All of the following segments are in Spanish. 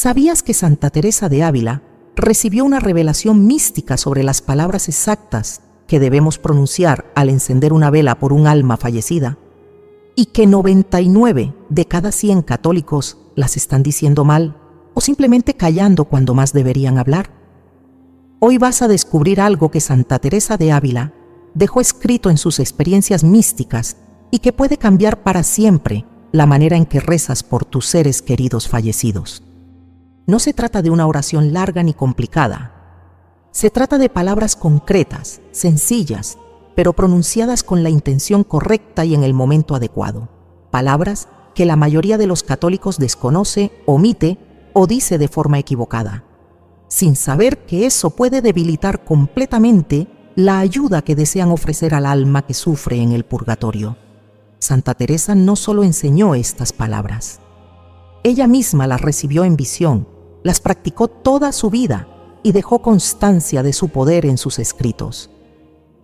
¿Sabías que Santa Teresa de Ávila recibió una revelación mística sobre las palabras exactas que debemos pronunciar al encender una vela por un alma fallecida? Y que 99 de cada 100 católicos las están diciendo mal o simplemente callando cuando más deberían hablar. Hoy vas a descubrir algo que Santa Teresa de Ávila dejó escrito en sus experiencias místicas y que puede cambiar para siempre la manera en que rezas por tus seres queridos fallecidos. No se trata de una oración larga ni complicada. Se trata de palabras concretas, sencillas, pero pronunciadas con la intención correcta y en el momento adecuado. Palabras que la mayoría de los católicos desconoce, omite o dice de forma equivocada, sin saber que eso puede debilitar completamente la ayuda que desean ofrecer al alma que sufre en el purgatorio. Santa Teresa no solo enseñó estas palabras, ella misma las recibió en visión, las practicó toda su vida y dejó constancia de su poder en sus escritos.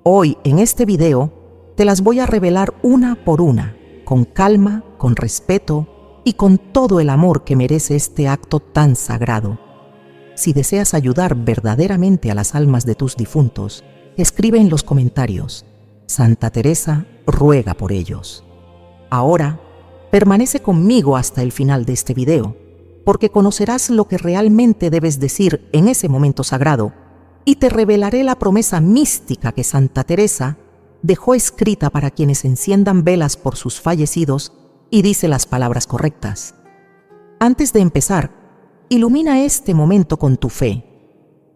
Hoy, en este video, te las voy a revelar una por una, con calma, con respeto y con todo el amor que merece este acto tan sagrado. Si deseas ayudar verdaderamente a las almas de tus difuntos, escribe en los comentarios: Santa Teresa ruega por ellos. Ahora, permanece conmigo hasta el final de este video, porque conocerás lo que realmente debes decir en ese momento sagrado y te revelaré la promesa mística que Santa Teresa dejó escrita para quienes enciendan velas por sus fallecidos y dice las palabras correctas. Antes de empezar, ilumina este momento con tu fe.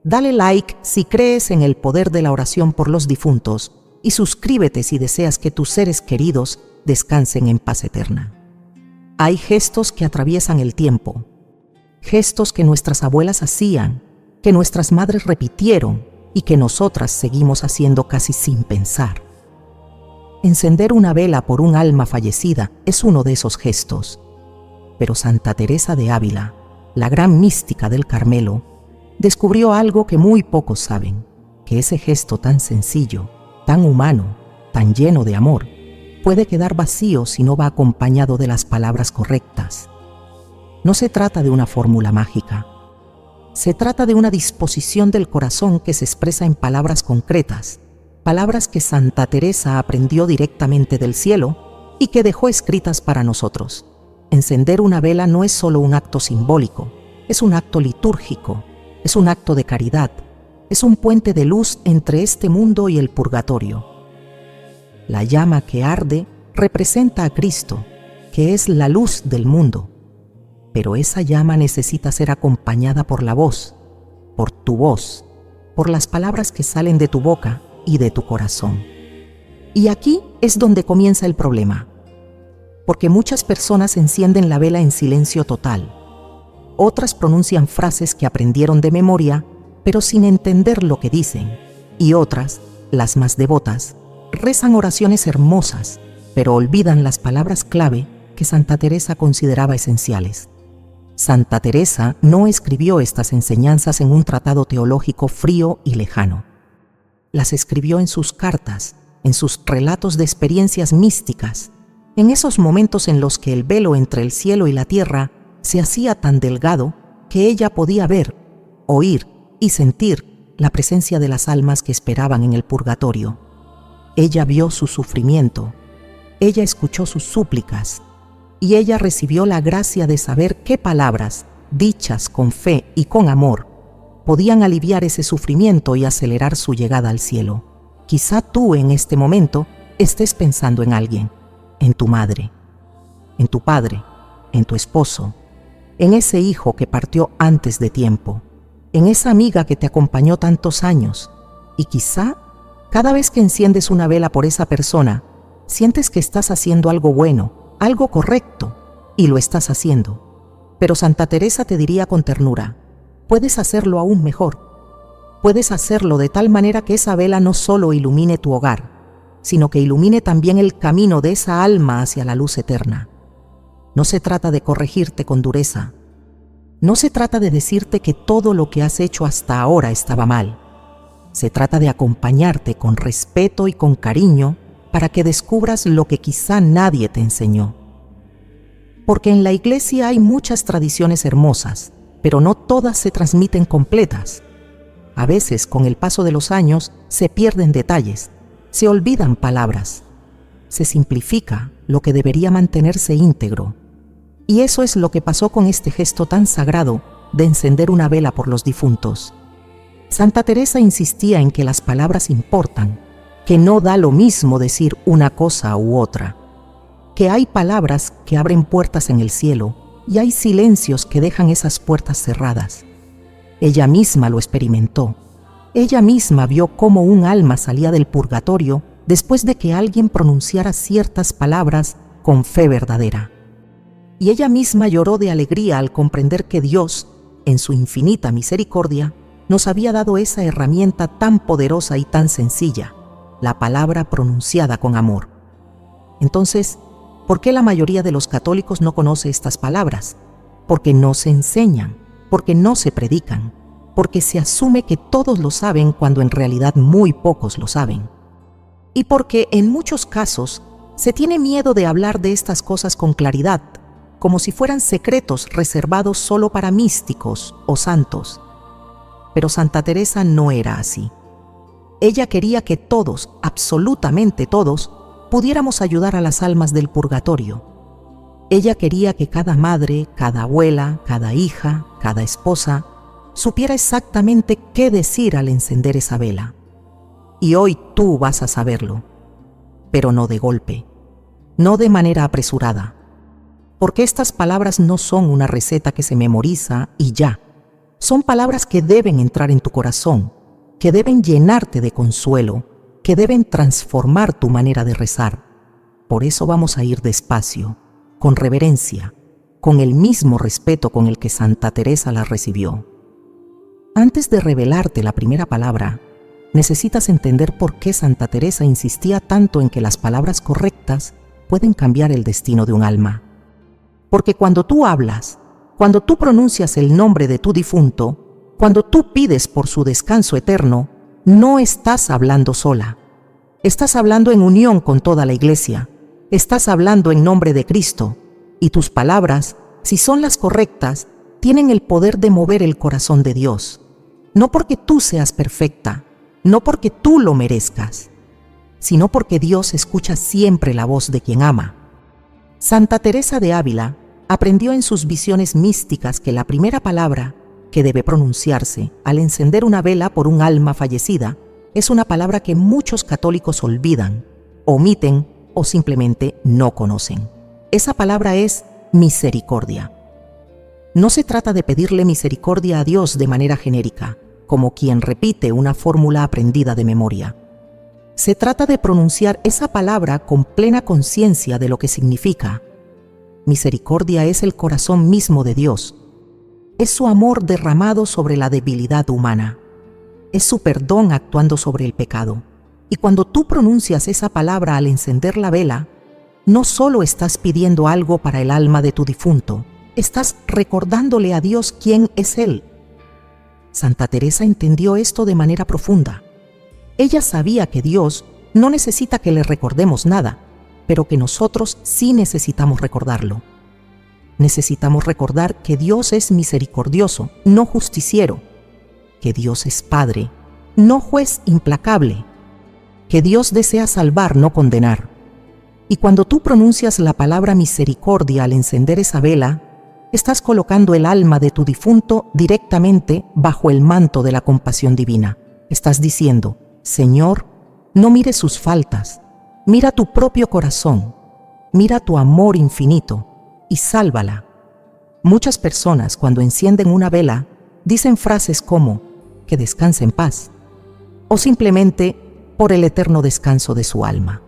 Dale like si crees en el poder de la oración por los difuntos y suscríbete si deseas que tus seres queridos descansen en paz eterna. Hay gestos que atraviesan el tiempo, gestos que nuestras abuelas hacían, que nuestras madres repitieron y que nosotras seguimos haciendo casi sin pensar. Encender una vela por un alma fallecida es uno de esos gestos, pero Santa Teresa de Ávila, la gran mística del Carmelo, descubrió algo que muy pocos saben, que ese gesto tan sencillo, tan humano, tan lleno de amor, puede quedar vacío si no va acompañado de las palabras correctas. No se trata de una fórmula mágica. Se trata de una disposición del corazón que se expresa en palabras concretas, palabras que Santa Teresa aprendió directamente del cielo y que dejó escritas para nosotros. Encender una vela no es solo un acto simbólico, es un acto litúrgico, es un acto de caridad, es un puente de luz entre este mundo y el purgatorio. La llama que arde representa a Cristo, que es la luz del mundo. Pero esa llama necesita ser acompañada por la voz, por tu voz, por las palabras que salen de tu boca y de tu corazón. Y aquí es donde comienza el problema, porque muchas personas encienden la vela en silencio total. Otras pronuncian frases que aprendieron de memoria, pero sin entender lo que dicen. Y otras, las más devotas, rezan oraciones hermosas, pero olvidan las palabras clave que Santa Teresa consideraba esenciales. Santa Teresa no escribió estas enseñanzas en un tratado teológico frío y lejano. Las escribió en sus cartas, en sus relatos de experiencias místicas, en esos momentos en los que el velo entre el cielo y la tierra se hacía tan delgado que ella podía ver, oír y sentir la presencia de las almas que esperaban en el purgatorio. Ella vio su sufrimiento, ella escuchó sus súplicas, y ella recibió la gracia de saber qué palabras, dichas con fe y con amor, podían aliviar ese sufrimiento y acelerar su llegada al cielo. Quizá tú en este momento estés pensando en alguien, en tu madre, en tu padre, en tu esposo, en ese hijo que partió antes de tiempo, en esa amiga que te acompañó tantos años, y quizá cada vez que enciendes una vela por esa persona, sientes que estás haciendo algo bueno, algo correcto, y lo estás haciendo. Pero Santa Teresa te diría con ternura: puedes hacerlo aún mejor. Puedes hacerlo de tal manera que esa vela no solo ilumine tu hogar, sino que ilumine también el camino de esa alma hacia la luz eterna. No se trata de corregirte con dureza. No se trata de decirte que todo lo que has hecho hasta ahora estaba mal. Se trata de acompañarte con respeto y con cariño para que descubras lo que quizá nadie te enseñó. Porque en la iglesia hay muchas tradiciones hermosas, pero no todas se transmiten completas. A veces, con el paso de los años, se pierden detalles, se olvidan palabras, se simplifica lo que debería mantenerse íntegro. Y eso es lo que pasó con este gesto tan sagrado de encender una vela por los difuntos. Santa Teresa insistía en que las palabras importan, que no da lo mismo decir una cosa u otra, que hay palabras que abren puertas en el cielo y hay silencios que dejan esas puertas cerradas. Ella misma lo experimentó. Ella misma vio cómo un alma salía del purgatorio después de que alguien pronunciara ciertas palabras con fe verdadera. Y ella misma lloró de alegría al comprender que Dios, en su infinita misericordia, nos había dado esa herramienta tan poderosa y tan sencilla, la palabra pronunciada con amor. Entonces, ¿por qué la mayoría de los católicos no conoce estas palabras? Porque no se enseñan, porque no se predican, porque se asume que todos lo saben cuando en realidad muy pocos lo saben. Y porque en muchos casos se tiene miedo de hablar de estas cosas con claridad, como si fueran secretos reservados solo para místicos o santos. Pero Santa Teresa no era así. Ella quería que todos, absolutamente todos, pudiéramos ayudar a las almas del purgatorio. Ella quería que cada madre, cada abuela, cada hija, cada esposa, supiera exactamente qué decir al encender esa vela. Y hoy tú vas a saberlo, pero no de golpe, no de manera apresurada, porque estas palabras no son una receta que se memoriza y ya. Son palabras que deben entrar en tu corazón, que deben llenarte de consuelo, que deben transformar tu manera de rezar. Por eso vamos a ir despacio, con reverencia, con el mismo respeto con el que Santa Teresa la recibió. Antes de revelarte la primera palabra, necesitas entender por qué Santa Teresa insistía tanto en que las palabras correctas pueden cambiar el destino de un alma. Porque cuando tú hablas, cuando tú pronuncias el nombre de tu difunto, cuando tú pides por su descanso eterno, no estás hablando sola. Estás hablando en unión con toda la Iglesia. Estás hablando en nombre de Cristo. Y tus palabras, si son las correctas, tienen el poder de mover el corazón de Dios. No porque tú seas perfecta, no porque tú lo merezcas, sino porque Dios escucha siempre la voz de quien ama. Santa Teresa de Ávila aprendió en sus visiones místicas que la primera palabra que debe pronunciarse al encender una vela por un alma fallecida es una palabra que muchos católicos olvidan, omiten o simplemente no conocen. Esa palabra es misericordia. No se trata de pedirle misericordia a Dios de manera genérica, como quien repite una fórmula aprendida de memoria. Se trata de pronunciar esa palabra con plena conciencia de lo que significa. Misericordia es el corazón mismo de Dios. Es su amor derramado sobre la debilidad humana. Es su perdón actuando sobre el pecado. Y cuando tú pronuncias esa palabra al encender la vela, no solo estás pidiendo algo para el alma de tu difunto, estás recordándole a Dios quién es Él. Santa Teresa entendió esto de manera profunda. Ella sabía que Dios no necesita que le recordemos nada, pero que nosotros sí necesitamos recordarlo. Necesitamos recordar que Dios es misericordioso, no justiciero, que Dios es Padre, no juez implacable, que Dios desea salvar, no condenar. Y cuando tú pronuncias la palabra misericordia al encender esa vela, estás colocando el alma de tu difunto directamente bajo el manto de la compasión divina. Estás diciendo: Señor, no mires sus faltas, mira tu propio corazón, mira tu amor infinito y sálvala. Muchas personas, cuando encienden una vela, dicen frases como: que descanse en paz, o simplemente por el eterno descanso de su alma.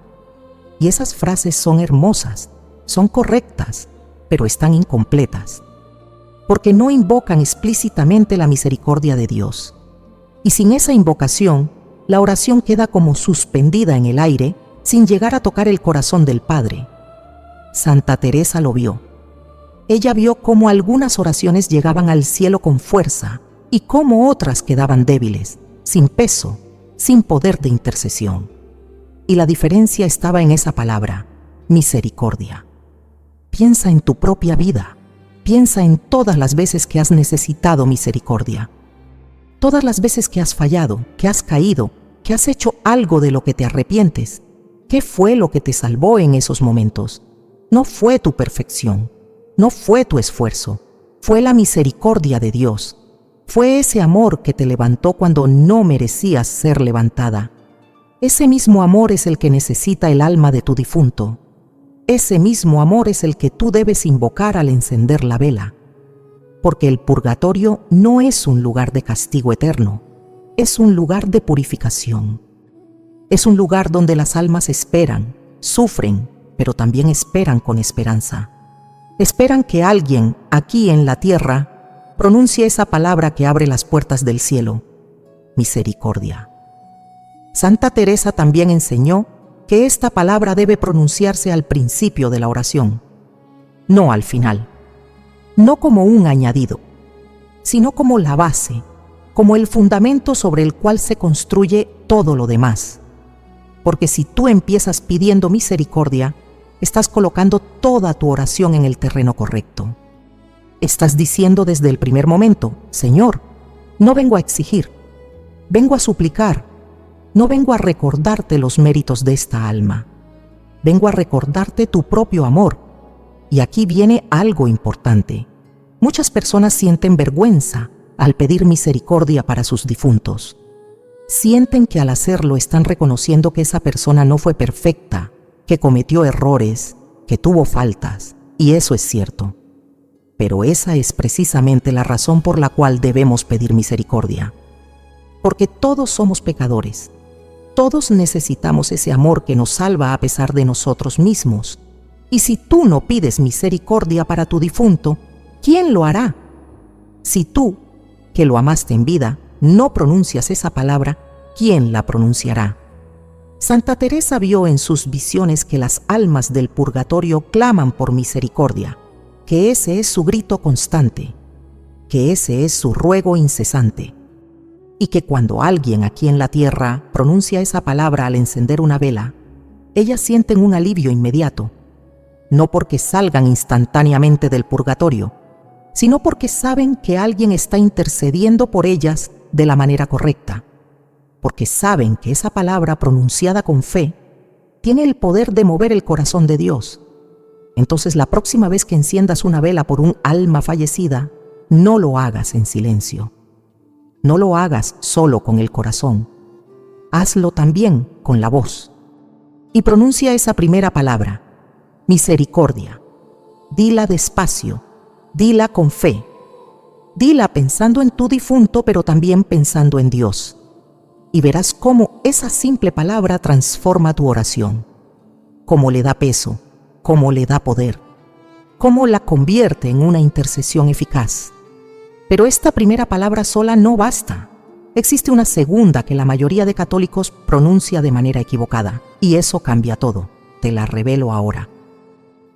Y esas frases son hermosas, son correctas, pero están incompletas, porque no invocan explícitamente la misericordia de Dios. Y sin esa invocación, la oración queda como suspendida en el aire, sin llegar a tocar el corazón del Padre. Santa Teresa lo vio. Ella vio cómo algunas oraciones llegaban al cielo con fuerza y cómo otras quedaban débiles, sin peso, sin poder de intercesión. Y la diferencia estaba en esa palabra: misericordia. Piensa en tu propia vida. Piensa en todas las veces que has necesitado misericordia. Todas las veces que has fallado, que has caído, que has hecho algo de lo que te arrepientes. ¿Qué fue lo que te salvó en esos momentos? No fue tu perfección, no fue tu esfuerzo, fue la misericordia de Dios. Fue ese amor que te levantó cuando no merecías ser levantada. Ese mismo amor es el que necesita el alma de tu difunto. Ese mismo amor es el que tú debes invocar al encender la vela. Porque el purgatorio no es un lugar de castigo eterno, es un lugar de purificación. Es un lugar donde las almas esperan, sufren, pero también esperan con esperanza. Esperan que alguien, aquí en la tierra, pronuncie esa palabra que abre las puertas del cielo: misericordia. Santa Teresa también enseñó que esta palabra debe pronunciarse al principio de la oración, no al final, no como un añadido, sino como la base, como el fundamento sobre el cual se construye todo lo demás. Porque si tú empiezas pidiendo misericordia, estás colocando toda tu oración en el terreno correcto. Estás diciendo desde el primer momento: Señor, no vengo a exigir, vengo a suplicar, no vengo a recordarte los méritos de esta alma, vengo a recordarte tu propio amor. Y aquí viene algo importante. Muchas personas sienten vergüenza al pedir misericordia para sus difuntos. Sienten que al hacerlo están reconociendo que esa persona no fue perfecta, que cometió errores, que tuvo faltas, y eso es cierto. Pero esa es precisamente la razón por la cual debemos pedir misericordia. Porque todos somos pecadores. Todos necesitamos ese amor que nos salva a pesar de nosotros mismos. Y si tú no pides misericordia para tu difunto, ¿quién lo hará? Si tú, que lo amaste en vida, no pronuncias esa palabra, ¿quién la pronunciará? Santa Teresa vio en sus visiones que las almas del purgatorio claman por misericordia, que ese es su grito constante, que ese es su ruego incesante, y que cuando alguien aquí en la tierra pronuncia esa palabra al encender una vela, ellas sienten un alivio inmediato, no porque salgan instantáneamente del purgatorio, sino porque saben que alguien está intercediendo por ellas de la manera correcta, porque saben que esa palabra pronunciada con fe tiene el poder de mover el corazón de Dios. Entonces, la próxima vez que enciendas una vela por un alma fallecida, no lo hagas en silencio. No lo hagas solo con el corazón. Hazlo también con la voz. Y pronuncia esa primera palabra: misericordia. Dila despacio, dila con fe. Dila pensando en tu difunto, pero también pensando en Dios. Y verás cómo esa simple palabra transforma tu oración, cómo le da peso, cómo le da poder, cómo la convierte en una intercesión eficaz. Pero esta primera palabra sola no basta. Existe una segunda que la mayoría de católicos pronuncia de manera equivocada, y eso cambia todo. Te la revelo ahora.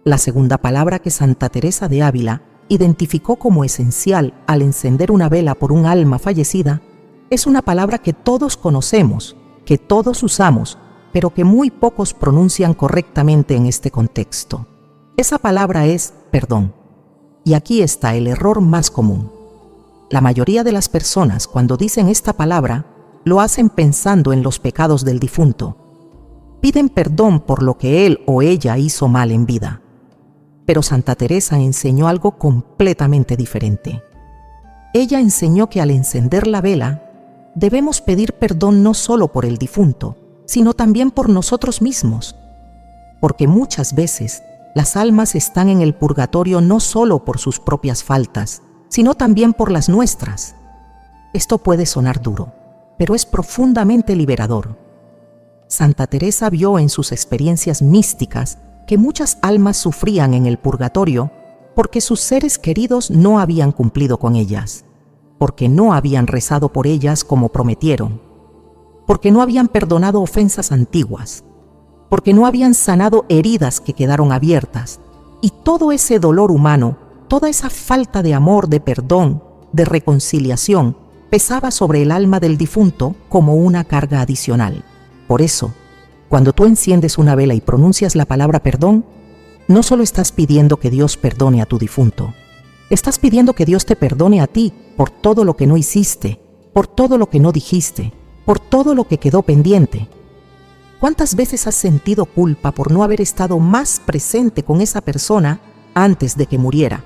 La segunda palabra que Santa Teresa de Ávila identificó como esencial al encender una vela por un alma fallecida es una palabra que todos conocemos, que todos usamos, pero que muy pocos pronuncian correctamente en este contexto. Esa palabra es perdón. Y aquí está el error más común. La mayoría de las personas, cuando dicen esta palabra, lo hacen pensando en los pecados del difunto. Piden perdón por lo que él o ella hizo mal en vida. Pero Santa Teresa enseñó algo completamente diferente. Ella enseñó que al encender la vela, debemos pedir perdón no solo por el difunto, sino también por nosotros mismos. Porque muchas veces las almas están en el purgatorio no solo por sus propias faltas, sino también por las nuestras. Esto puede sonar duro, pero es profundamente liberador. Santa Teresa vio en sus experiencias místicas que muchas almas sufrían en el purgatorio porque sus seres queridos no habían cumplido con ellas, porque no habían rezado por ellas como prometieron, porque no habían perdonado ofensas antiguas, porque no habían sanado heridas que quedaron abiertas, y todo ese dolor humano, toda esa falta de amor, de perdón, de reconciliación, pesaba sobre el alma del difunto como una carga adicional. Por eso, cuando tú enciendes una vela y pronuncias la palabra perdón, no solo estás pidiendo que Dios perdone a tu difunto, Estás pidiendo que Dios te perdone a ti por todo lo que no hiciste, por todo lo que no dijiste, por todo lo que quedó pendiente. ¿Cuántas veces has sentido culpa por no haber estado más presente con esa persona antes de que muriera?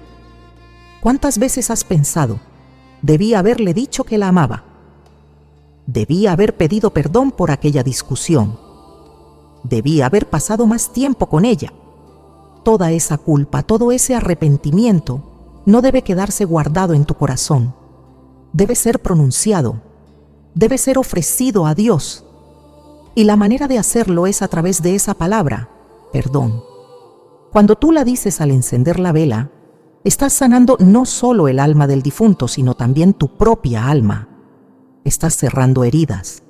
¿Cuántas veces has pensado, debí haberle dicho que la amaba? Debí haber pedido perdón por aquella discusión. Debí haber pasado más tiempo con ella. Toda esa culpa, todo ese arrepentimiento no debe quedarse guardado en tu corazón. Debe ser pronunciado, debe ser ofrecido a Dios. Y la manera de hacerlo es a través de esa palabra, perdón. Cuando tú la dices al encender la vela, estás sanando no solo el alma del difunto, sino también tu propia alma. Estás cerrando heridas,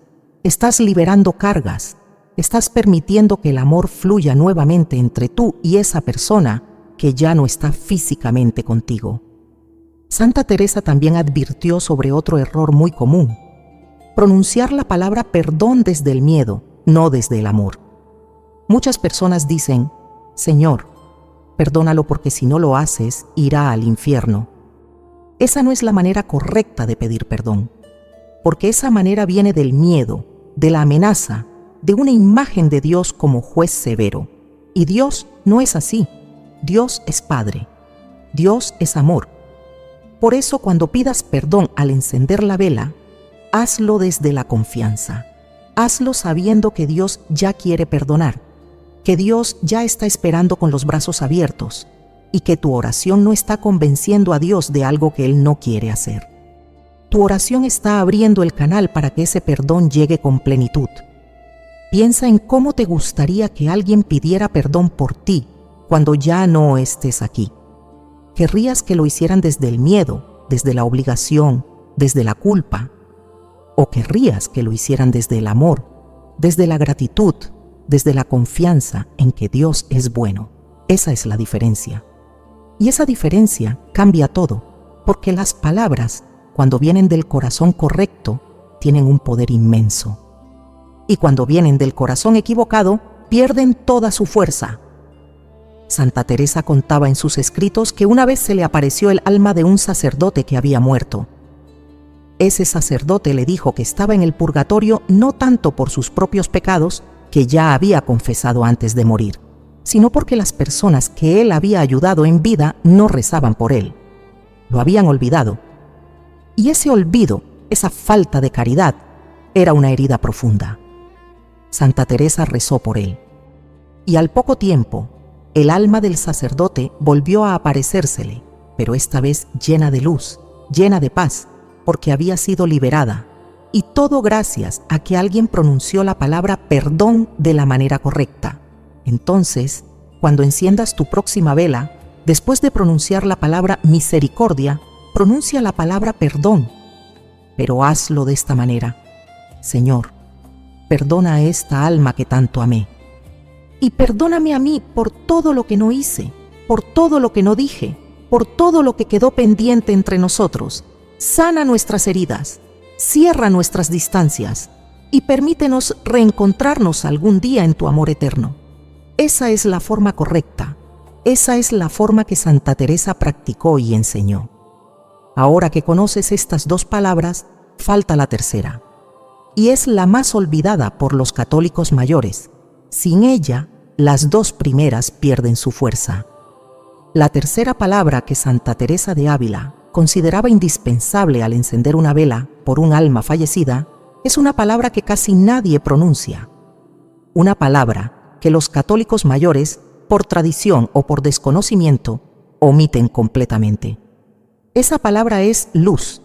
estás liberando cargas, estás permitiendo que el amor fluya nuevamente entre tú y esa persona que ya no está físicamente contigo. Santa Teresa también advirtió sobre otro error muy común: pronunciar la palabra perdón desde el miedo, no desde el amor. Muchas personas dicen: Señor, perdónalo porque si no lo haces, irá al infierno. Esa no es la manera correcta de pedir perdón, porque esa manera viene del miedo, de la amenaza, de una imagen de Dios como juez severo. Y Dios no es así. Dios es Padre. Dios es amor. Por eso, cuando pidas perdón al encender la vela, hazlo desde la confianza. Hazlo sabiendo que Dios ya quiere perdonar, que Dios ya está esperando con los brazos abiertos y que tu oración no está convenciendo a Dios de algo que Él no quiere hacer. Tu oración está abriendo el canal para que ese perdón llegue con plenitud. Piensa en cómo te gustaría que alguien pidiera perdón por ti cuando ya no estés aquí. ¿Querrías que lo hicieran desde el miedo, desde la obligación, desde la culpa? ¿O querrías que lo hicieran desde el amor, desde la gratitud, desde la confianza en que Dios es bueno? Esa es la diferencia. Y esa diferencia cambia todo, porque las palabras, cuando vienen del corazón correcto, tienen un poder inmenso. Y cuando vienen del corazón equivocado, pierden toda su fuerza. Santa Teresa contaba en sus escritos que una vez se le apareció el alma de un sacerdote que había muerto. Ese sacerdote le dijo que estaba en el purgatorio no tanto por sus propios pecados, que ya había confesado antes de morir, sino porque las personas que él había ayudado en vida no rezaban por él. Lo habían olvidado. Y ese olvido, esa falta de caridad, era una herida profunda. Santa Teresa rezó por él. Y al poco tiempo, el alma del sacerdote volvió a aparecérsele, pero esta vez llena de luz, llena de paz, porque había sido liberada, y todo gracias a que alguien pronunció la palabra perdón de la manera correcta. Entonces, cuando enciendas tu próxima vela, después de pronunciar la palabra misericordia, pronuncia la palabra perdón, pero hazlo de esta manera: Señor, perdona a esta alma que tanto amé. Y perdóname a mí por todo lo que no hice, por todo lo que no dije, por todo lo que quedó pendiente entre nosotros. Sana nuestras heridas, cierra nuestras distancias y permítenos reencontrarnos algún día en tu amor eterno. Esa es la forma correcta, esa es la forma que Santa Teresa practicó y enseñó. Ahora que conoces estas dos palabras, falta la tercera, y es la más olvidada por los católicos mayores. Sin ella, las dos primeras pierden su fuerza. La tercera palabra que Santa Teresa de Ávila consideraba indispensable al encender una vela por un alma fallecida es una palabra que casi nadie pronuncia. Una palabra que los católicos mayores, por tradición o por desconocimiento, omiten completamente. Esa palabra es luz.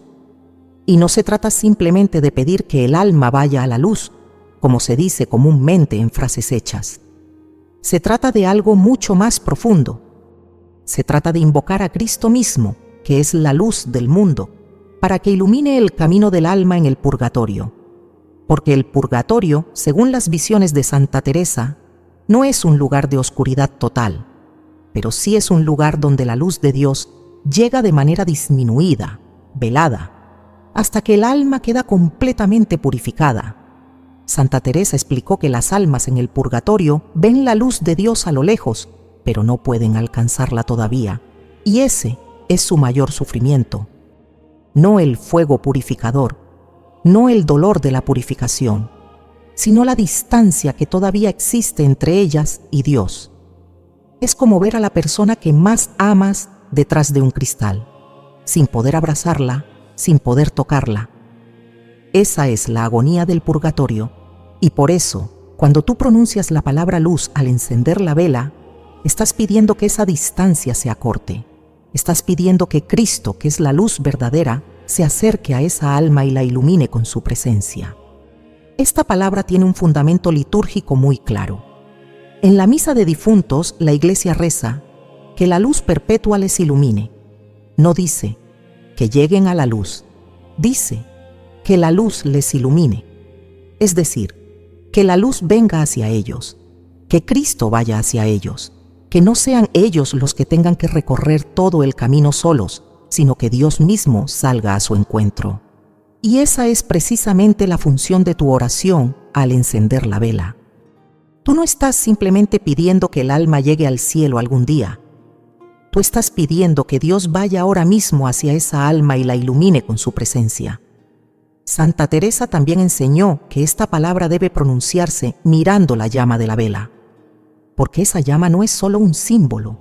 Y no se trata simplemente de pedir que el alma vaya a la luz, como se dice comúnmente en frases hechas. Se trata de algo mucho más profundo. Se trata de invocar a Cristo mismo, que es la luz del mundo, para que ilumine el camino del alma en el purgatorio. Porque el purgatorio, según las visiones de Santa Teresa, no es un lugar de oscuridad total, pero sí es un lugar donde la luz de Dios llega de manera disminuida, velada, hasta que el alma queda completamente purificada. Santa Teresa explicó que las almas en el purgatorio ven la luz de Dios a lo lejos, pero no pueden alcanzarla todavía, y ese es su mayor sufrimiento, no el fuego purificador, no el dolor de la purificación, sino la distancia que todavía existe entre ellas y Dios. Es como ver a la persona que más amas detrás de un cristal, sin poder abrazarla, sin poder tocarla. Esa es la agonía del purgatorio, y por eso, cuando tú pronuncias la palabra luz al encender la vela, estás pidiendo que esa distancia se acorte. Estás pidiendo que Cristo, que es la luz verdadera, se acerque a esa alma y la ilumine con su presencia. Esta palabra tiene un fundamento litúrgico muy claro. En la misa de difuntos, la Iglesia reza que la luz perpetua les ilumine. No dice que lleguen a la luz, dice que la luz les ilumine. Es decir, que la luz venga hacia ellos, que Cristo vaya hacia ellos, que no sean ellos los que tengan que recorrer todo el camino solos, sino que Dios mismo salga a su encuentro. Y esa es precisamente la función de tu oración al encender la vela. Tú no estás simplemente pidiendo que el alma llegue al cielo algún día. Tú estás pidiendo que Dios vaya ahora mismo hacia esa alma y la ilumine con su presencia. Santa Teresa también enseñó que esta palabra debe pronunciarse mirando la llama de la vela, porque esa llama no es solo un símbolo,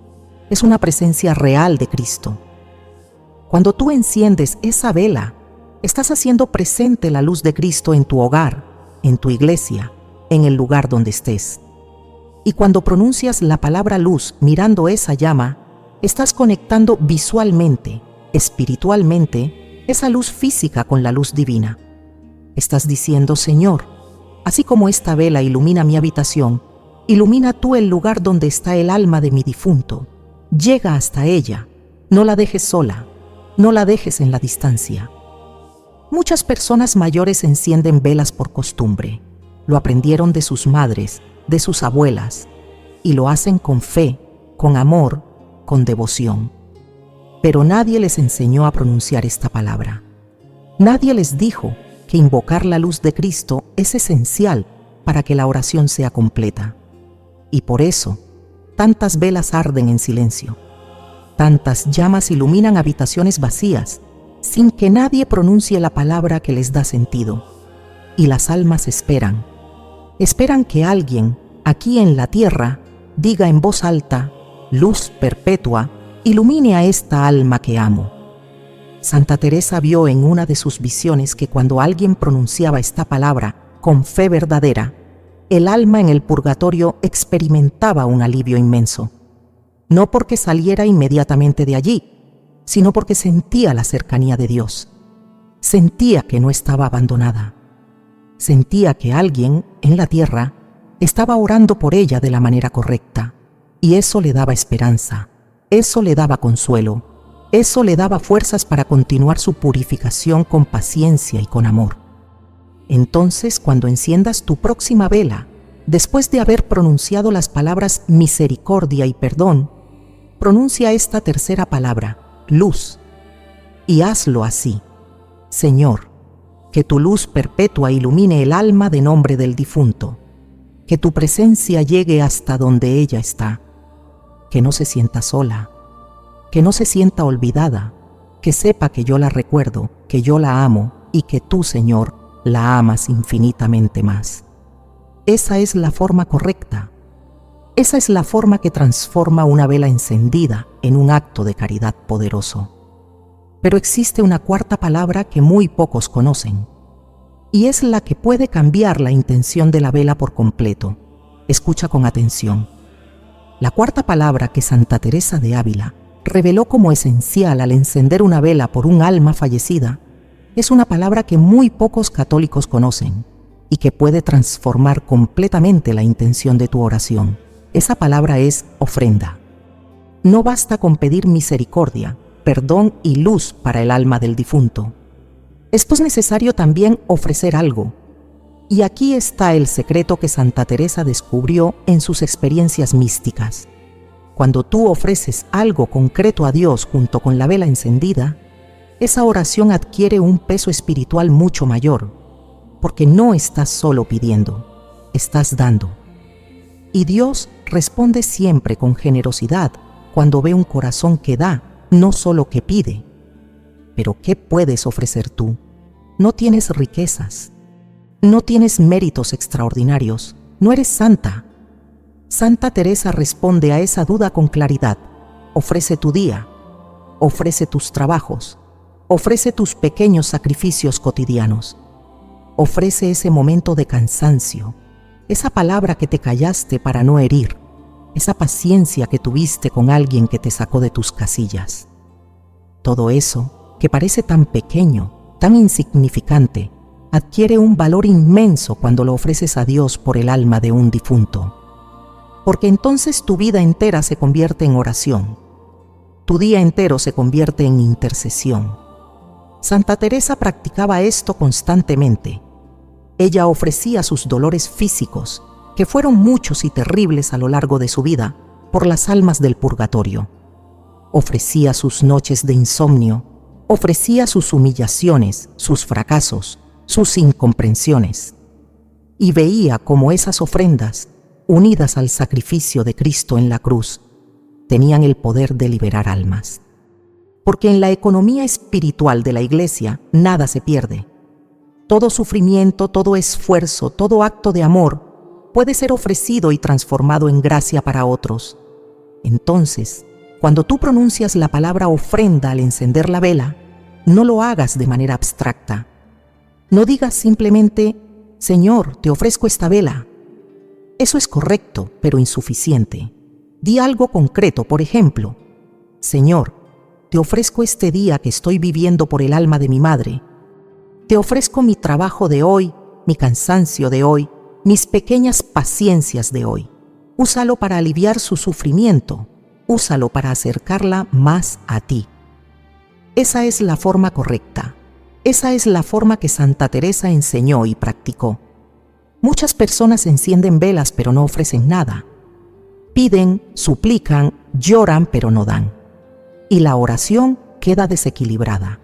es una presencia real de Cristo. Cuando tú enciendes esa vela, estás haciendo presente la luz de Cristo en tu hogar, en tu iglesia, en el lugar donde estés. Y cuando pronuncias la palabra luz mirando esa llama, estás conectando visualmente, espiritualmente, esa luz física con la luz divina. Estás diciendo: Señor, así como esta vela ilumina mi habitación, ilumina tú el lugar donde está el alma de mi difunto. Llega hasta ella, no la dejes sola, no la dejes en la distancia. Muchas personas mayores encienden velas por costumbre. Lo aprendieron de sus madres, de sus abuelas, y lo hacen con fe, con amor, con devoción. Pero nadie les enseñó a pronunciar esta palabra. Nadie les dijo que invocar la luz de Cristo es esencial para que la oración sea completa. Y por eso, tantas velas arden en silencio. Tantas llamas iluminan habitaciones vacías, sin que nadie pronuncie la palabra que les da sentido. Y las almas esperan que alguien, aquí en la tierra, diga en voz alta: luz perpetua, ilumine a esta alma que amo. Santa Teresa vio en una de sus visiones que cuando alguien pronunciaba esta palabra con fe verdadera, el alma en el purgatorio experimentaba un alivio inmenso. No porque saliera inmediatamente de allí, sino porque sentía la cercanía de Dios. Sentía que no estaba abandonada. Sentía que alguien en la tierra estaba orando por ella de la manera correcta, y eso le daba esperanza. Eso le daba consuelo, eso le daba fuerzas para continuar su purificación con paciencia y con amor. Entonces, cuando enciendas tu próxima vela, después de haber pronunciado las palabras misericordia y perdón, pronuncia esta tercera palabra, luz, y hazlo así: Señor, que tu luz perpetua ilumine el alma de nombre del difunto, que tu presencia llegue hasta donde ella está, que no se sienta sola, que no se sienta olvidada, que sepa que yo la recuerdo, que yo la amo y que tú, Señor, la amas infinitamente más. Esa es la forma correcta. Esa es la forma que transforma una vela encendida en un acto de caridad poderoso. Pero existe una cuarta palabra que muy pocos conocen, y es la que puede cambiar la intención de la vela por completo. Escucha con atención. La cuarta palabra que Santa Teresa de Ávila reveló como esencial al encender una vela por un alma fallecida es una palabra que muy pocos católicos conocen y que puede transformar completamente la intención de tu oración. Esa palabra es ofrenda. No basta con pedir misericordia, perdón y luz para el alma del difunto. Es necesario también ofrecer algo. Y aquí está el secreto que Santa Teresa descubrió en sus experiencias místicas. Cuando tú ofreces algo concreto a Dios junto con la vela encendida, esa oración adquiere un peso espiritual mucho mayor, porque no estás solo pidiendo, estás dando. Y Dios responde siempre con generosidad cuando ve un corazón que da no solo qué pide. Pero ¿qué puedes ofrecer tú? No tienes riquezas, no tienes méritos extraordinarios, no eres santa. Santa Teresa responde a esa duda con claridad. Ofrece tu día, ofrece tus trabajos, ofrece tus pequeños sacrificios cotidianos. Ofrece ese momento de cansancio, esa palabra que te callaste para no herir, esa paciencia que tuviste con alguien que te sacó de tus casillas. Todo eso, que parece tan pequeño, tan insignificante, adquiere un valor inmenso cuando lo ofreces a Dios por el alma de un difunto. Porque entonces tu vida entera se convierte en oración. Tu día entero se convierte en intercesión. Santa Teresa practicaba esto constantemente. Ella ofrecía sus dolores físicos, que fueron muchos y terribles a lo largo de su vida, por las almas del purgatorio. Ofrecía sus noches de insomnio, ofrecía sus humillaciones, sus fracasos, sus incomprensiones. Y veía cómo esas ofrendas, unidas al sacrificio de Cristo en la cruz, tenían el poder de liberar almas. Porque en la economía espiritual de la Iglesia nada se pierde. Todo sufrimiento, todo esfuerzo, todo acto de amor puede ser ofrecido y transformado en gracia para otros. Entonces, cuando tú pronuncias la palabra ofrenda al encender la vela, no lo hagas de manera abstracta. No digas simplemente, Señor, te ofrezco esta vela. Eso es correcto, pero insuficiente. Di algo concreto, por ejemplo, Señor, te ofrezco este día que estoy viviendo por el alma de mi madre. Te ofrezco mi trabajo de hoy, mi cansancio de hoy, mis pequeñas paciencias de hoy. Úsalo para aliviar su sufrimiento. Úsalo para acercarla más a ti. Esa es la forma correcta. Esa es la forma que Santa Teresa enseñó y practicó. Muchas personas encienden velas pero no ofrecen nada. Piden, suplican, lloran pero no dan. Y la oración queda desequilibrada.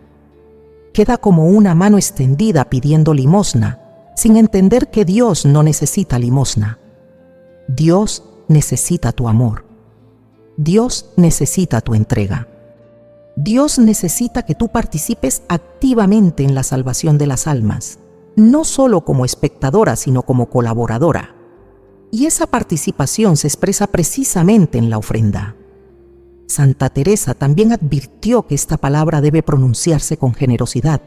Queda como una mano extendida pidiendo limosna, sin entender que Dios no necesita limosna. Dios necesita tu amor. Dios necesita tu entrega. Dios necesita que tú participes activamente en la salvación de las almas, no solo como espectadora, sino como colaboradora. Y esa participación se expresa precisamente en la ofrenda. Santa Teresa también advirtió que esta palabra debe pronunciarse con generosidad,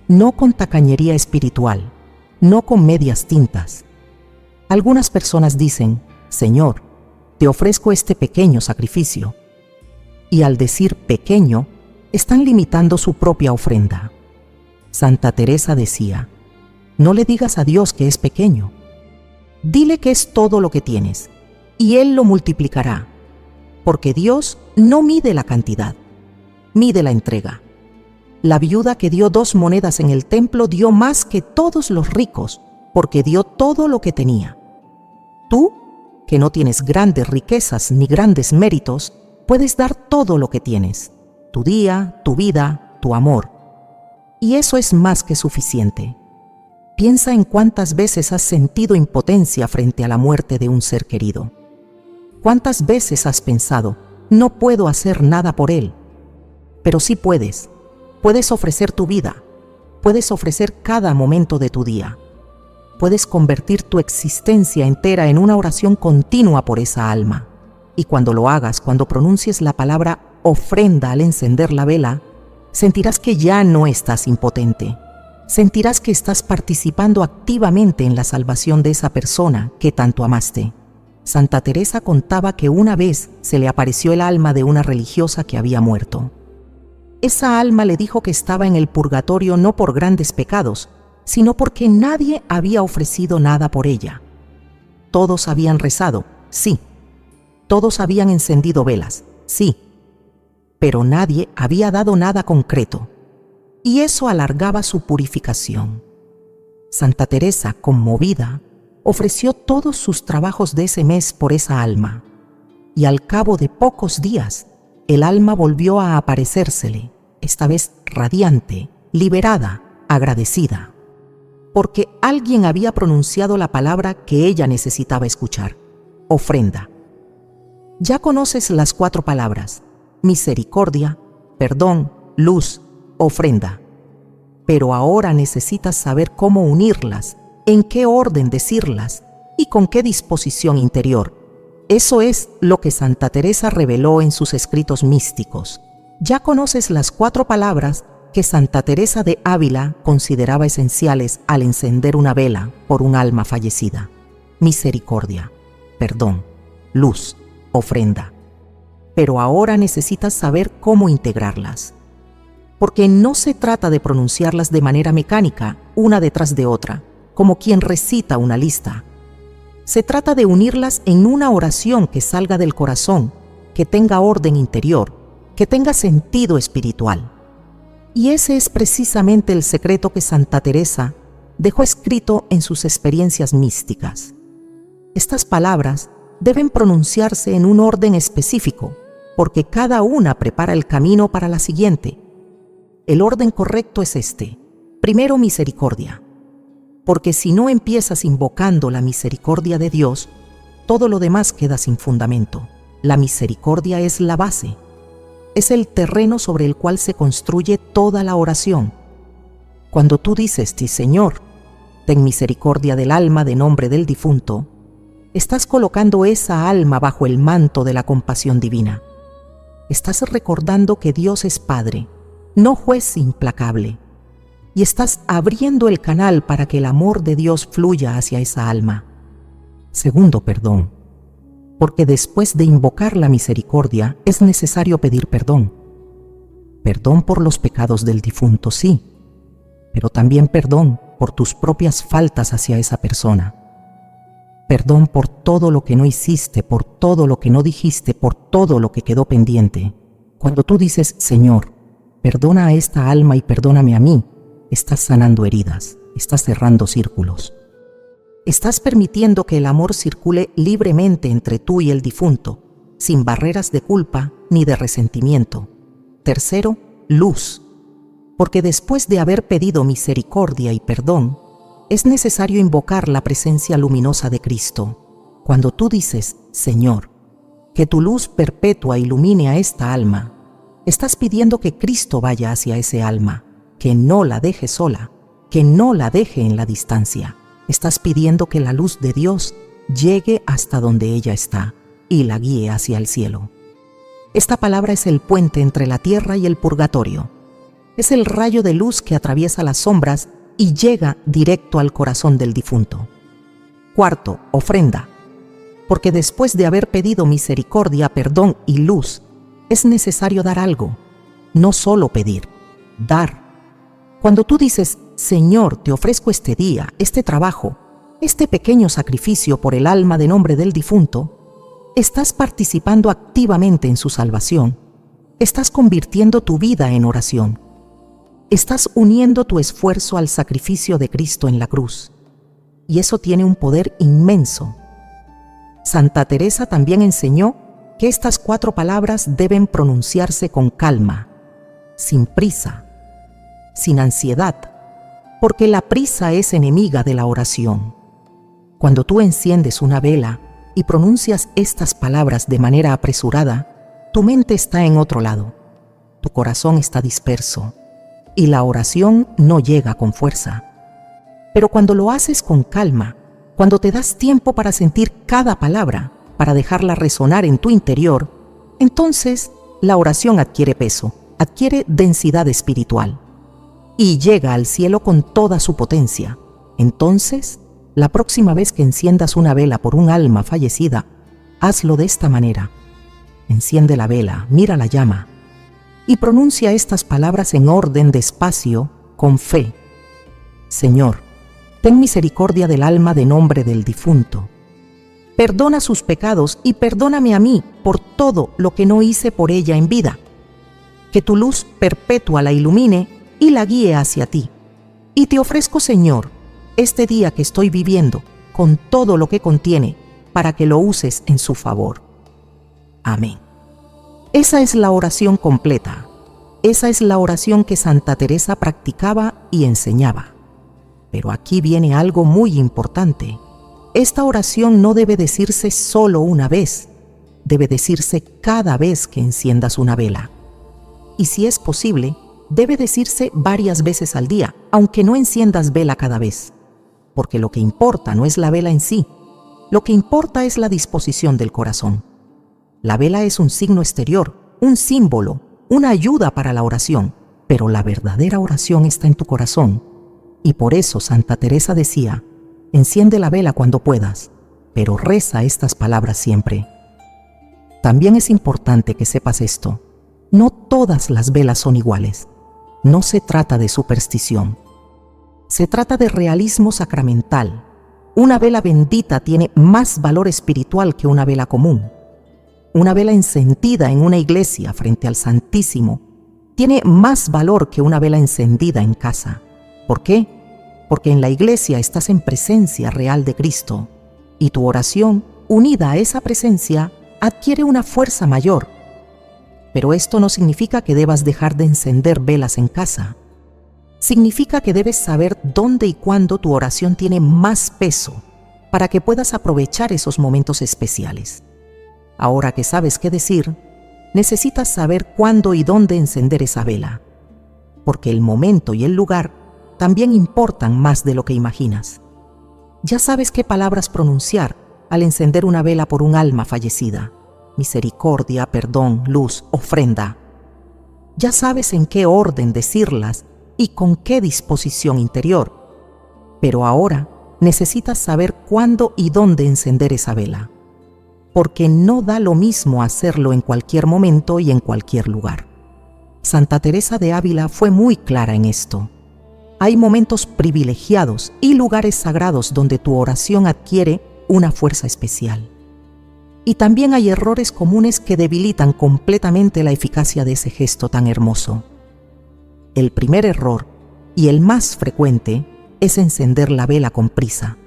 no con tacañería espiritual, no con medias tintas. Algunas personas dicen, Señor, te ofrezco este pequeño sacrificio. Y al decir pequeño, están limitando su propia ofrenda. Santa Teresa decía, no le digas a Dios que es pequeño. Dile que es todo lo que tienes, y Él lo multiplicará. Porque Dios no mide la cantidad, mide la entrega. La viuda que dio 2 monedas en el templo dio más que todos los ricos, porque dio todo lo que tenía. Tú, que no tienes grandes riquezas ni grandes méritos, puedes dar todo lo que tienes, tu día, tu vida, tu amor. Y eso es más que suficiente. Piensa en cuántas veces has sentido impotencia frente a la muerte de un ser querido. ¿Cuántas veces has pensado, no puedo hacer nada por él? Pero sí puedes. Puedes ofrecer tu vida. Puedes ofrecer cada momento de tu día. Puedes convertir tu existencia entera en una oración continua por esa alma. Y cuando lo hagas, cuando pronuncies la palabra ofrenda al encender la vela, sentirás que ya no estás impotente. Sentirás que estás participando activamente en la salvación de esa persona que tanto amaste. Santa Teresa contaba que una vez se le apareció el alma de una religiosa que había muerto. Esa alma le dijo que estaba en el purgatorio no por grandes pecados, sino porque nadie había ofrecido nada por ella. Todos habían rezado, sí. Todos habían encendido velas, sí. Pero nadie había dado nada concreto. Y eso alargaba su purificación. Santa Teresa, conmovida, ofreció todos sus trabajos de ese mes por esa alma, y al cabo de pocos días, el alma volvió a aparecérsele, esta vez radiante, liberada, agradecida, porque alguien había pronunciado la palabra que ella necesitaba escuchar, ofrenda. Ya conoces las 4 palabras, misericordia, perdón, luz, ofrenda. Pero ahora necesitas saber cómo unirlas, en qué orden decirlas y con qué disposición interior. Eso es lo que Santa Teresa reveló en sus escritos místicos. Ya conoces las 4 palabras que Santa Teresa de Ávila consideraba esenciales al encender una vela por un alma fallecida: misericordia, perdón, luz, ofrenda. Pero ahora necesitas saber cómo integrarlas. Porque no se trata de pronunciarlas de manera mecánica, una detrás de otra, como quien recita una lista. Se trata de unirlas en una oración que salga del corazón, que tenga orden interior, que tenga sentido espiritual. Y ese es precisamente el secreto que Santa Teresa dejó escrito en sus experiencias místicas. Estas palabras deben pronunciarse en un orden específico, porque cada una prepara el camino para la siguiente. El orden correcto es este: primero, misericordia. Porque si no empiezas invocando la misericordia de Dios, todo lo demás queda sin fundamento. La misericordia es la base. Es el terreno sobre el cual se construye toda la oración. Cuando tú dices: "Sí, Señor, ten misericordia del alma de nombre del difunto", estás colocando esa alma bajo el manto de la compasión divina. Estás recordando que Dios es Padre, no juez implacable, y estás abriendo el canal para que el amor de Dios fluya hacia esa alma. Segundo, perdón. Porque después de invocar la misericordia es necesario pedir perdón. Perdón por los pecados del difunto, sí, pero también perdón por tus propias faltas hacia esa persona. Perdón por todo lo que no hiciste, por todo lo que no dijiste, por todo lo que quedó pendiente. Cuando tú dices: "Señor, perdona a esta alma y perdóname a mí", estás sanando heridas, estás cerrando círculos. Estás permitiendo que el amor circule libremente entre tú y el difunto, sin barreras de culpa ni de resentimiento. Tercero, luz. Porque después de haber pedido misericordia y perdón, es necesario invocar la presencia luminosa de Cristo. Cuando tú dices: "Señor, que tu luz perpetua ilumine a esta alma", estás pidiendo que Cristo vaya hacia ese alma, que no la deje sola, que no la deje en la distancia. Estás pidiendo que la luz de Dios llegue hasta donde ella está y la guíe hacia el cielo. Esta palabra es el puente entre la tierra y el purgatorio. Es el rayo de luz que atraviesa las sombras y llega directo al corazón del difunto. Cuarto, ofrenda. Porque después de haber pedido misericordia, perdón y luz, es necesario dar algo, no solo pedir, dar. Cuando tú dices: "Señor, te ofrezco este día, este trabajo, este pequeño sacrificio por el alma de nombre del difunto", estás participando activamente en su salvación. Estás convirtiendo tu vida en oración. Estás uniendo tu esfuerzo al sacrificio de Cristo en la cruz. Y eso tiene un poder inmenso. Santa Teresa también enseñó que estas 4 palabras deben pronunciarse con calma, sin prisa, sin ansiedad, porque la prisa es enemiga de la oración. Cuando tú enciendes una vela y pronuncias estas palabras de manera apresurada, tu mente está en otro lado, tu corazón está disperso y la oración no llega con fuerza. Pero cuando lo haces con calma, cuando te das tiempo para sentir cada palabra, para dejarla resonar en tu interior, entonces la oración adquiere peso, adquiere densidad espiritual y llega al cielo con toda su potencia. Entonces, la próxima vez que enciendas una vela por un alma fallecida, hazlo de esta manera. Enciende la vela, mira la llama y pronuncia estas palabras en orden despacio, con fe. Señor, ten misericordia del alma de nombre del difunto. Perdona sus pecados y perdóname a mí por todo lo que no hice por ella en vida. Que tu luz perpetua la ilumine y la guíe hacia ti. Y te ofrezco, Señor, este día que estoy viviendo con todo lo que contiene para que lo uses en su favor. Amén. Esa es la oración completa. Esa es la oración que Santa Teresa practicaba y enseñaba. Pero aquí viene algo muy importante. Esta oración no debe decirse solo una vez, debe decirse cada vez que enciendas una vela. y si es posible, debe decirse varias veces al día, aunque no enciendas vela cada vez. Porque lo que importa no es la vela en sí, lo que importa es la disposición del corazón. La vela es un signo exterior, un símbolo, una ayuda para la oración, pero la verdadera oración está en tu corazón. Y por eso Santa Teresa decía, enciende la vela cuando puedas, pero reza estas palabras siempre. También es importante que sepas esto. No todas las velas son iguales. No se trata de superstición. Se trata de realismo sacramental. Una vela bendita tiene más valor espiritual que una vela común. Una vela encendida en una iglesia frente al Santísimo tiene más valor que una vela encendida en casa. ¿Por qué? Porque en la iglesia estás en presencia real de Cristo y tu oración, unida a esa presencia, adquiere una fuerza mayor. Pero esto no significa que debas dejar de encender velas en casa. Significa que debes saber dónde y cuándo tu oración tiene más peso para que puedas aprovechar esos momentos especiales. Ahora que sabes qué decir, necesitas saber cuándo y dónde encender esa vela, porque el momento y el lugar también importan más de lo que imaginas. Ya sabes qué palabras pronunciar al encender una vela por un alma fallecida: misericordia, perdón, luz, ofrenda. Ya sabes en qué orden decirlas y con qué disposición interior. Pero ahora necesitas saber cuándo y dónde encender esa vela, porque no da lo mismo hacerlo en cualquier momento y en cualquier lugar. Santa Teresa de Ávila fue muy clara en esto. Hay momentos privilegiados y lugares sagrados donde tu oración adquiere una fuerza especial. Y también hay errores comunes que debilitan completamente la eficacia de ese gesto tan hermoso. El primer error, y el más frecuente, es encender la vela con prisa.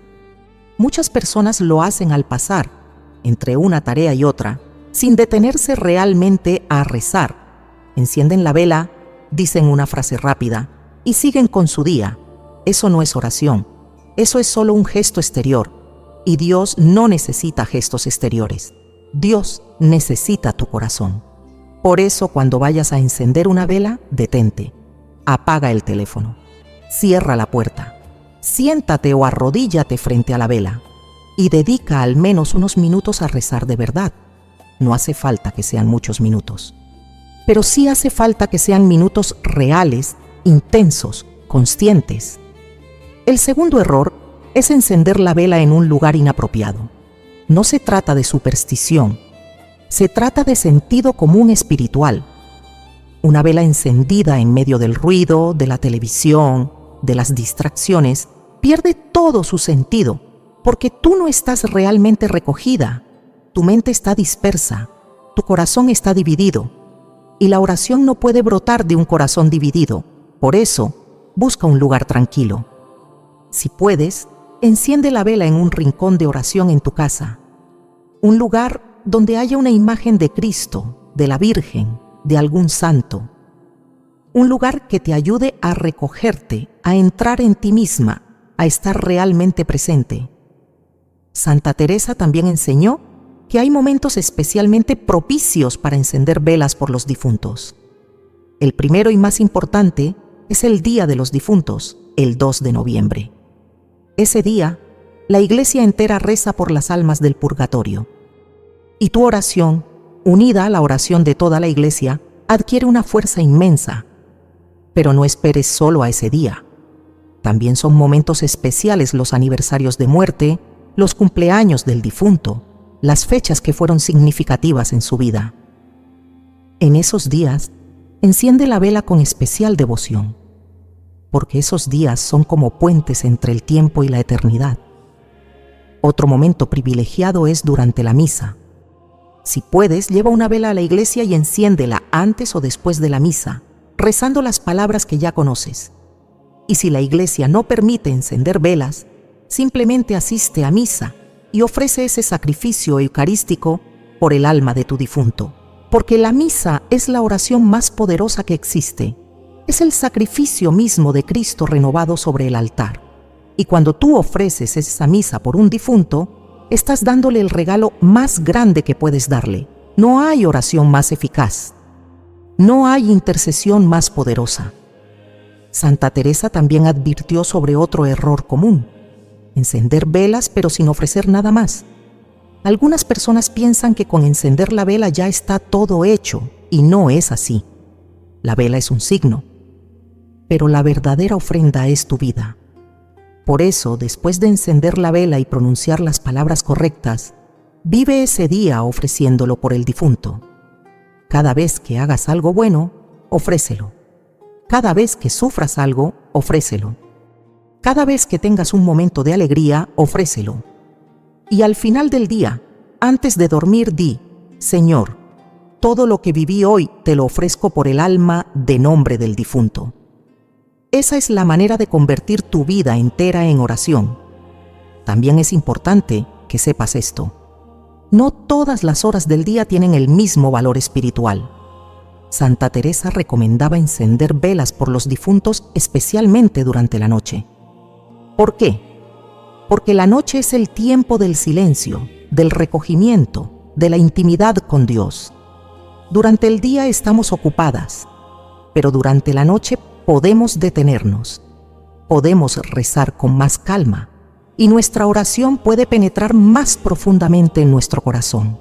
Muchas personas lo hacen al pasar, entre una tarea y otra, sin detenerse realmente a rezar. Encienden la vela, dicen una frase rápida y siguen con su día. Eso no es oración, eso es solo un gesto exterior. Y Dios no necesita gestos exteriores. Dios necesita tu corazón. Por eso, cuando vayas a encender una vela, detente. Apaga el teléfono. Cierra la puerta. Siéntate o arrodíllate frente a la vela y dedica al menos unos minutos a rezar de verdad. No hace falta que sean muchos minutos, pero sí hace falta que sean minutos reales, intensos, conscientes. El segundo error es encender la vela en un lugar inapropiado. No se trata de superstición, se trata de sentido común espiritual. Una vela encendida en medio del ruido, de la televisión, de las distracciones, pierde todo su sentido, porque tú no estás realmente recogida, tu mente está dispersa, tu corazón está dividido, y la oración no puede brotar de un corazón dividido. Por eso, busca un lugar tranquilo. Si puedes, enciende la vela en un rincón de oración en tu casa, un lugar donde haya una imagen de Cristo, de la Virgen, de algún santo, un lugar que te ayude a recogerte, a entrar en ti misma, a estar realmente presente. Santa Teresa también enseñó que hay momentos especialmente propicios para encender velas por los difuntos. El primero y más importante es el Día de los Difuntos, el 2 de noviembre. Ese día, la iglesia entera reza por las almas del purgatorio. Y tu oración, unida a la oración de toda la iglesia, adquiere una fuerza inmensa. Pero no esperes solo a ese día. También son momentos especiales los aniversarios de muerte, los cumpleaños del difunto, las fechas que fueron significativas en su vida. En esos días, enciende la vela con especial devoción, porque esos días son como puentes entre el tiempo y la eternidad. Otro momento privilegiado es durante la misa. Si puedes, lleva una vela a la iglesia y enciéndela antes o después de la misa, rezando las palabras que ya conoces. Y si la iglesia no permite encender velas, simplemente asiste a misa y ofrece ese sacrificio eucarístico por el alma de tu difunto, porque la misa es la oración más poderosa que existe. Es el sacrificio mismo de Cristo renovado sobre el altar. Y cuando tú ofreces esa misa por un difunto, estás dándole el regalo más grande que puedes darle. No hay oración más eficaz. No hay intercesión más poderosa. Santa Teresa también advirtió sobre otro error común: encender velas pero sin ofrecer nada más. Algunas personas piensan que con encender la vela ya está todo hecho, y no es así. La vela es un signo, pero la verdadera ofrenda es tu vida. Por eso, después de encender la vela y pronunciar las palabras correctas, vive ese día ofreciéndolo por el difunto. Cada vez que hagas algo bueno, ofrécelo. Cada vez que sufras algo, ofrécelo. Cada vez que tengas un momento de alegría, ofrécelo. Y al final del día, antes de dormir, di: Señor, todo lo que viví hoy te lo ofrezco por el alma de nombre del difunto. Esa es la manera de convertir tu vida entera en oración. También es importante que sepas esto: no todas las horas del día tienen el mismo valor espiritual. Santa Teresa recomendaba encender velas por los difuntos, especialmente durante la noche. ¿Por qué? Porque la noche es el tiempo del silencio, del recogimiento, de la intimidad con Dios. Durante el día estamos ocupadas, pero durante la noche podemos detenernos, podemos rezar con más calma y nuestra oración puede penetrar más profundamente en nuestro corazón.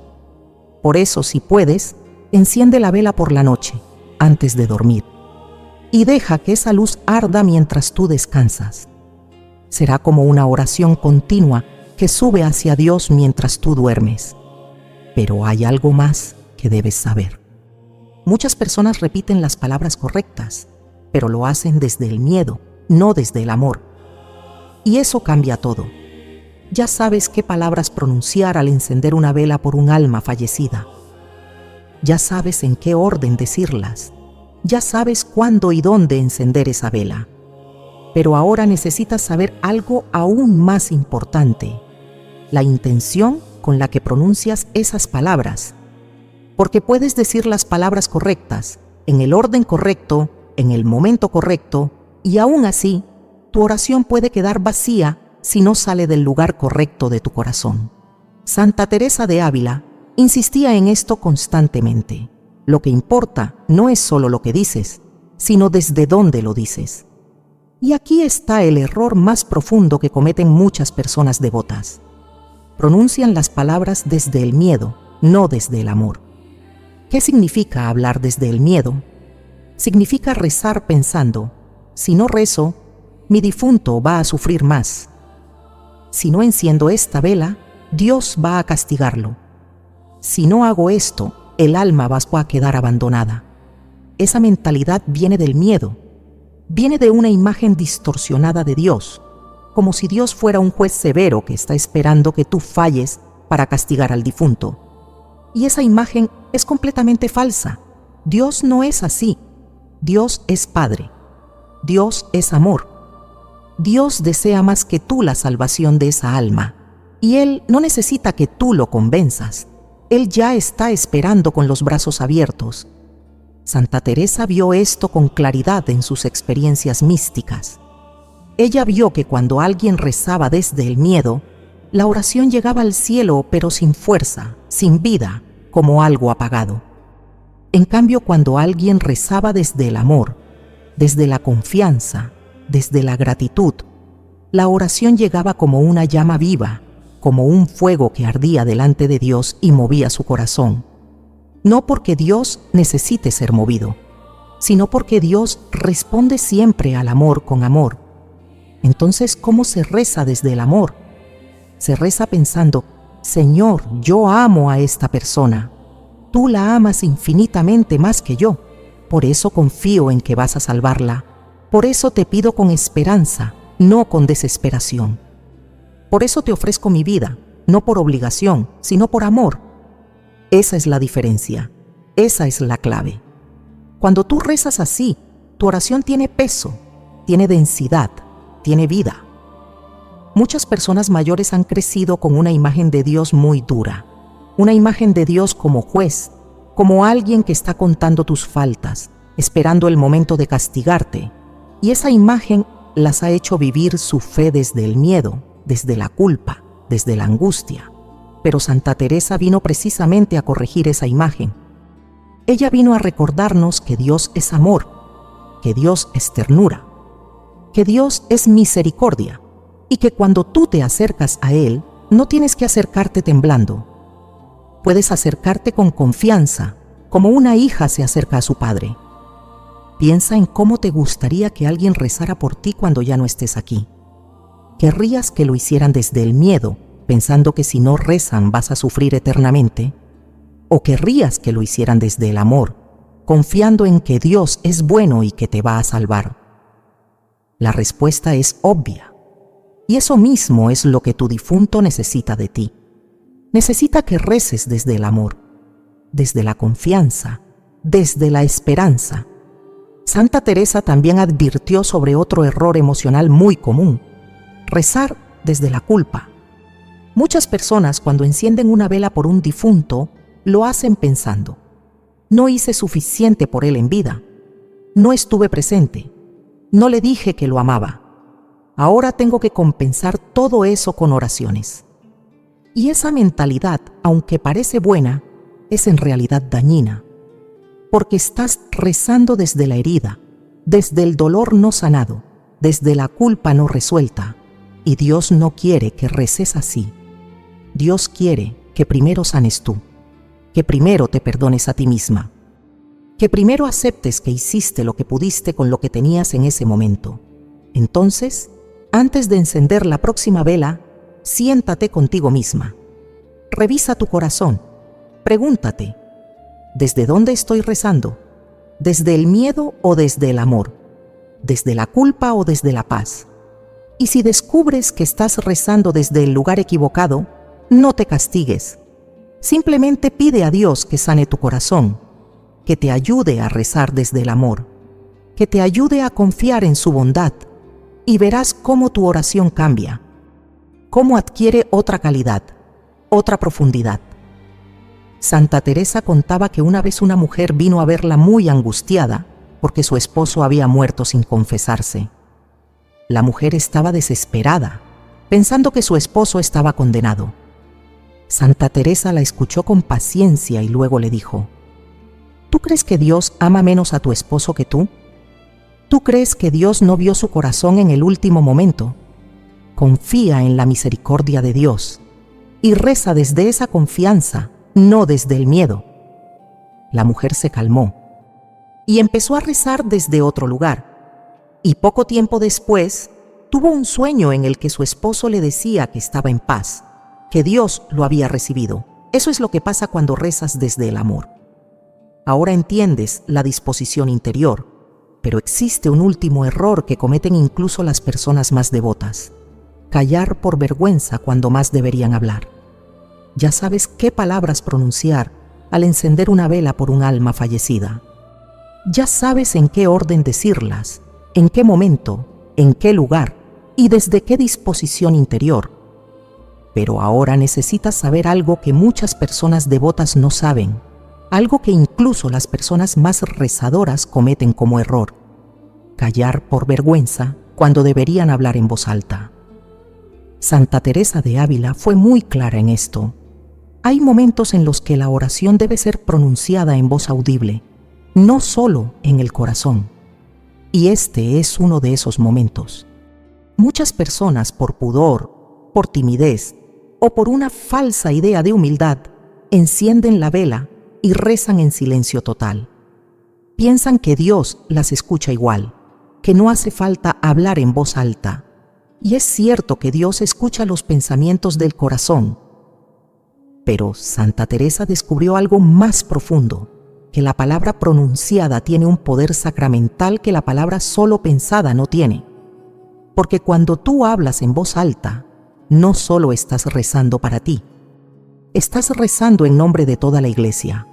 Por eso, si puedes, enciende la vela por la noche, antes de dormir, y deja que esa luz arda mientras tú descansas. Será como una oración continua que sube hacia Dios mientras tú duermes. Pero hay algo más que debes saber. Muchas personas repiten las palabras correctas, pero lo hacen desde el miedo, no desde el amor. Y eso cambia todo. Ya sabes qué palabras pronunciar al encender una vela por un alma fallecida. Ya sabes en qué orden decirlas. Ya sabes cuándo y dónde encender esa vela. Pero ahora necesitas saber algo aún más importante: la intención con la que pronuncias esas palabras. Porque puedes decir las palabras correctas, en el orden correcto, en el momento correcto, y aún así, tu oración puede quedar vacía si no sale del lugar correcto de tu corazón. Santa Teresa de Ávila insistía en esto constantemente. Lo que importa no es solo lo que dices, sino desde dónde lo dices. Y aquí está el error más profundo que cometen muchas personas devotas. Pronuncian las palabras desde el miedo, no desde el amor. ¿Qué significa hablar desde el miedo? Significa rezar pensando: si no rezo, mi difunto va a sufrir más. Si no enciendo esta vela, Dios va a castigarlo. Si no hago esto, el alma va a quedar abandonada. Esa mentalidad viene del miedo. Viene de una imagen distorsionada de Dios, como si Dios fuera un juez severo que está esperando que tú falles para castigar al difunto. Y esa imagen es completamente falsa. Dios no es así. Dios es Padre. Dios es amor. Dios desea más que tú la salvación de esa alma, y Él no necesita que tú lo convenzas. Él ya está esperando con los brazos abiertos. Santa Teresa vio esto con claridad en sus experiencias místicas. Ella vio que cuando alguien rezaba desde el miedo, la oración llegaba al cielo, pero sin fuerza, sin vida, como algo apagado. En cambio, cuando alguien rezaba desde el amor, desde la confianza, desde la gratitud, la oración llegaba como una llama viva, como un fuego que ardía delante de Dios y movía su corazón. No porque Dios necesite ser movido, sino porque Dios responde siempre al amor con amor. Entonces, ¿cómo se reza desde el amor? Se reza pensando: Señor, yo amo a esta persona. Tú la amas infinitamente más que yo. Por eso confío en que vas a salvarla. Por eso te pido con esperanza, no con desesperación. Por eso te ofrezco mi vida, no por obligación, sino por amor. Esa es la diferencia. Esa es la clave. Cuando tú rezas así, tu oración tiene peso, tiene densidad, tiene vida. Muchas personas mayores han crecido con una imagen de Dios muy dura, una imagen de Dios como juez, como alguien que está contando tus faltas, esperando el momento de castigarte. Y esa imagen las ha hecho vivir su fe desde el miedo, desde la culpa, desde la angustia. Pero Santa Teresa vino precisamente a corregir esa imagen. Ella vino a recordarnos que Dios es amor, que Dios es ternura, que Dios es misericordia y que cuando tú te acercas a Él, no tienes que acercarte temblando. Puedes acercarte con confianza, como una hija se acerca a su padre. Piensa en cómo te gustaría que alguien rezara por ti cuando ya no estés aquí. ¿Querrías que lo hicieran desde el miedo, pensando que si no rezan vas a sufrir eternamente? ¿O querrías que lo hicieran desde el amor, confiando en que Dios es bueno y que te va a salvar? La respuesta es obvia. Y eso mismo es lo que tu difunto necesita de ti. Necesita que reces desde el amor, desde la confianza, desde la esperanza. Santa Teresa también advirtió sobre otro error emocional muy común: rezar desde la culpa. Muchas personas, cuando encienden una vela por un difunto, lo hacen pensando: no hice suficiente por él en vida, no estuve presente, no le dije que lo amaba. Ahora tengo que compensar todo eso con oraciones. Y esa mentalidad, aunque parece buena, es en realidad dañina, porque estás rezando desde la herida, desde el dolor no sanado, desde la culpa no resuelta, y Dios no quiere que reces así. Dios quiere que primero sanes tú, que primero te perdones a ti misma, que primero aceptes que hiciste lo que pudiste con lo que tenías en ese momento. Entonces, antes de encender la próxima vela, siéntate contigo misma. Revisa tu corazón. Pregúntate: ¿desde dónde estoy rezando? ¿Desde el miedo o desde el amor? ¿Desde la culpa o desde la paz? Y si descubres que estás rezando desde el lugar equivocado, no te castigues. Simplemente pide a Dios que sane tu corazón, que te ayude a rezar desde el amor, que te ayude a confiar en su bondad, y verás cómo tu oración cambia, cómo adquiere otra calidad, otra profundidad. Santa Teresa contaba que una vez una mujer vino a verla muy angustiada porque su esposo había muerto sin confesarse. La mujer estaba desesperada, pensando que su esposo estaba condenado. Santa Teresa la escuchó con paciencia y luego le dijo: ¿tú crees que Dios ama menos a tu esposo que tú? ¿Tú crees que Dios no vio su corazón en el último momento? Confía en la misericordia de Dios y reza desde esa confianza, no desde el miedo. La mujer se calmó y empezó a rezar desde otro lugar, y poco tiempo después tuvo un sueño en el que su esposo le decía que estaba en paz, que Dios lo había recibido. Eso es lo que pasa cuando rezas desde el amor. Ahora entiendes la disposición interior, pero existe un último error que cometen incluso las personas más devotas: callar por vergüenza cuando más deberían hablar. Ya sabes qué palabras pronunciar al encender una vela por un alma fallecida. Ya sabes en qué orden decirlas, en qué momento, en qué lugar y desde qué disposición interior. Pero ahora necesitas saber algo que muchas personas devotas no saben, algo que incluso las personas más rezadoras cometen como error: callar por vergüenza cuando deberían hablar en voz alta. Santa Teresa de Ávila fue muy clara en esto. Hay momentos en los que la oración debe ser pronunciada en voz audible, no solo en el corazón. Y este es uno de esos momentos. Muchas personas, por pudor, por timidez o por una falsa idea de humildad, encienden la vela y rezan en silencio total. Piensan que Dios las escucha igual, que no hace falta hablar en voz alta. Y es cierto que Dios escucha los pensamientos del corazón. Pero Santa Teresa descubrió algo más profundo: que la palabra pronunciada tiene un poder sacramental que la palabra solo pensada no tiene. Porque cuando tú hablas en voz alta, no solo estás rezando para ti, estás rezando en nombre de toda la Iglesia.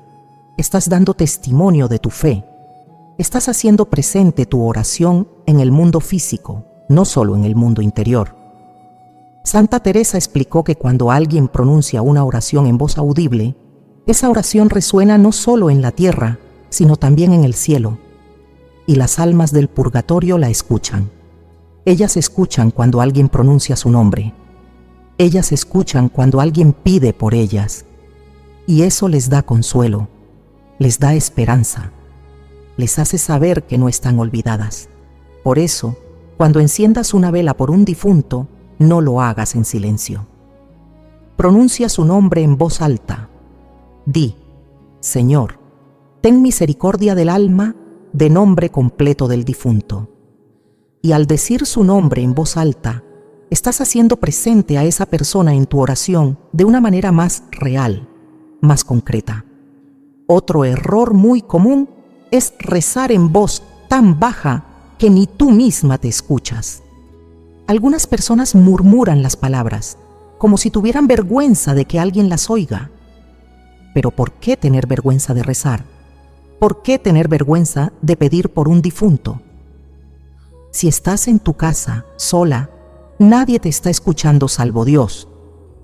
Estás dando testimonio de tu fe. Estás haciendo presente tu oración en el mundo físico, no solo en el mundo interior. Santa Teresa explicó que cuando alguien pronuncia una oración en voz audible, esa oración resuena no solo en la tierra, sino también en el cielo, y las almas del purgatorio la escuchan. Ellas escuchan cuando alguien pronuncia su nombre. Ellas escuchan cuando alguien pide por ellas, y eso les da consuelo. les da esperanza, les hace saber que no están olvidadas. Por eso, cuando enciendas una vela por un difunto, no lo hagas en silencio. Pronuncia su nombre en voz alta. Di: Señor, ten misericordia del alma, de nombre completo del difunto. Y al decir su nombre en voz alta, estás haciendo presente a esa persona en tu oración de una manera más real, más concreta. Otro error muy común es rezar en voz tan baja que ni tú misma te escuchas. Algunas personas murmuran las palabras, como si tuvieran vergüenza de que alguien las oiga. Pero ¿por qué tener vergüenza de rezar? ¿Por qué tener vergüenza de pedir por un difunto? Si estás en tu casa, sola, nadie te está escuchando salvo Dios.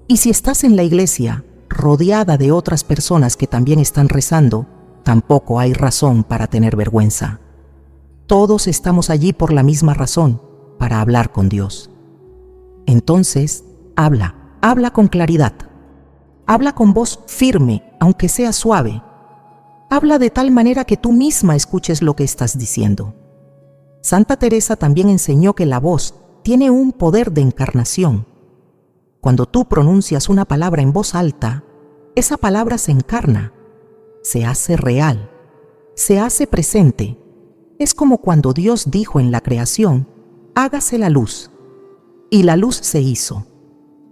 Y si estás en la iglesia, rodeada de otras personas que también están rezando, tampoco hay razón para tener vergüenza. Todos estamos allí por la misma razón, para hablar con Dios. Entonces, habla con claridad. Habla con voz firme, aunque sea suave. Habla de tal manera que tú misma escuches lo que estás diciendo. Santa Teresa también enseñó que la voz tiene un poder de encarnación. Cuando tú pronuncias una palabra en voz alta, esa palabra se encarna, se hace real, se hace presente. Es como cuando Dios dijo en la creación: hágase la luz, y la luz se hizo.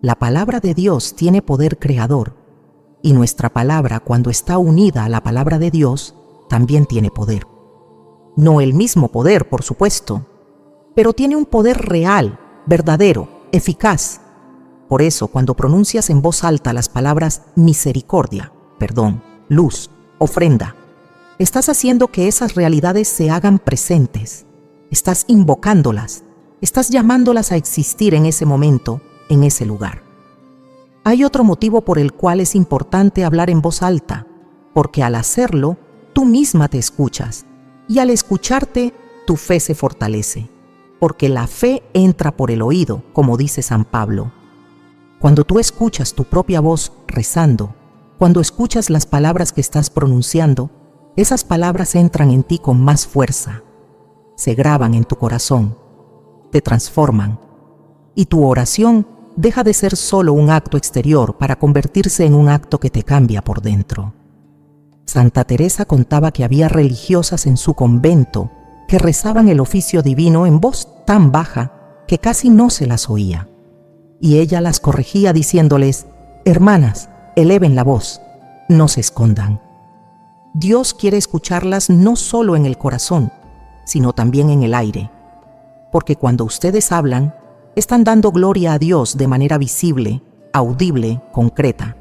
La palabra de Dios tiene poder creador, y nuestra palabra, cuando está unida a la palabra de Dios, también tiene poder. No el mismo poder, por supuesto, pero tiene un poder real, verdadero, eficaz. Por eso, cuando pronuncias en voz alta las palabras misericordia, perdón, luz, ofrenda, estás haciendo que esas realidades se hagan presentes. Estás invocándolas, estás llamándolas a existir en ese momento, en ese lugar. Hay otro motivo por el cual es importante hablar en voz alta, porque al hacerlo, tú misma te escuchas, y al escucharte, tu fe se fortalece, porque la fe entra por el oído, como dice San Pablo. Cuando tú escuchas tu propia voz rezando, cuando escuchas las palabras que estás pronunciando, esas palabras entran en ti con más fuerza, se graban en tu corazón, te transforman, y tu oración deja de ser solo un acto exterior para convertirse en un acto que te cambia por dentro. Santa Teresa contaba que había religiosas en su convento que rezaban el oficio divino en voz tan baja que casi no se las oía. Y ella las corregía diciéndoles: hermanas, eleven la voz, no se escondan. Dios quiere escucharlas no solo en el corazón, sino también en el aire. Porque cuando ustedes hablan, están dando gloria a Dios de manera visible, audible, concreta.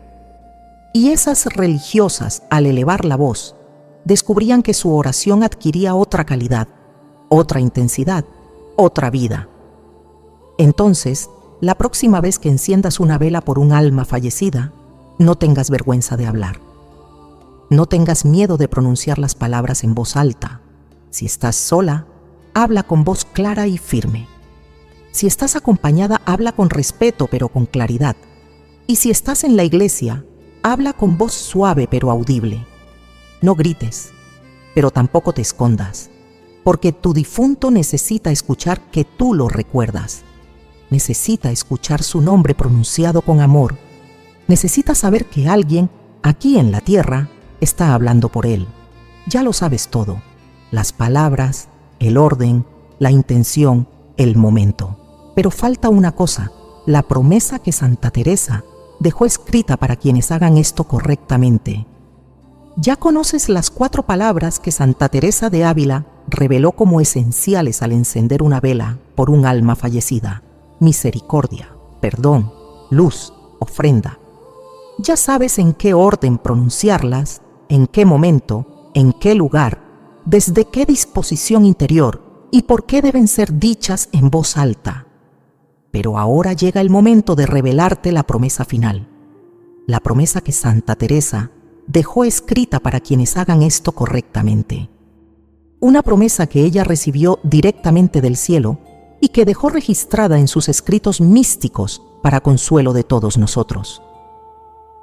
Y esas religiosas, al elevar la voz, descubrían que su oración adquiría otra calidad, otra intensidad, otra vida. Entonces, la próxima vez que enciendas una vela por un alma fallecida, no tengas vergüenza de hablar. No tengas miedo de pronunciar las palabras en voz alta. Si estás sola, habla con voz clara y firme. Si estás acompañada, habla con respeto pero con claridad. Y si estás en la iglesia, habla con voz suave pero audible. No grites, pero tampoco te escondas, porque tu difunto necesita escuchar que tú lo recuerdas. Necesita escuchar su nombre pronunciado con amor. Necesita saber que alguien, aquí en la tierra, está hablando por él. Ya lo sabes todo: las palabras, el orden, la intención, el momento. Pero falta una cosa: la promesa que Santa Teresa dejó escrita para quienes hagan esto correctamente. Ya conoces las 4 palabras que Santa Teresa de Ávila reveló como esenciales al encender una vela por un alma fallecida: misericordia, perdón, luz, ofrenda. Ya sabes en qué orden pronunciarlas, en qué momento, en qué lugar, desde qué disposición interior y por qué deben ser dichas en voz alta. Pero ahora llega el momento de revelarte la promesa final, la promesa que Santa Teresa dejó escrita para quienes hagan esto correctamente. Una promesa que ella recibió directamente del cielo y que dejó registrada en sus escritos místicos para consuelo de todos nosotros.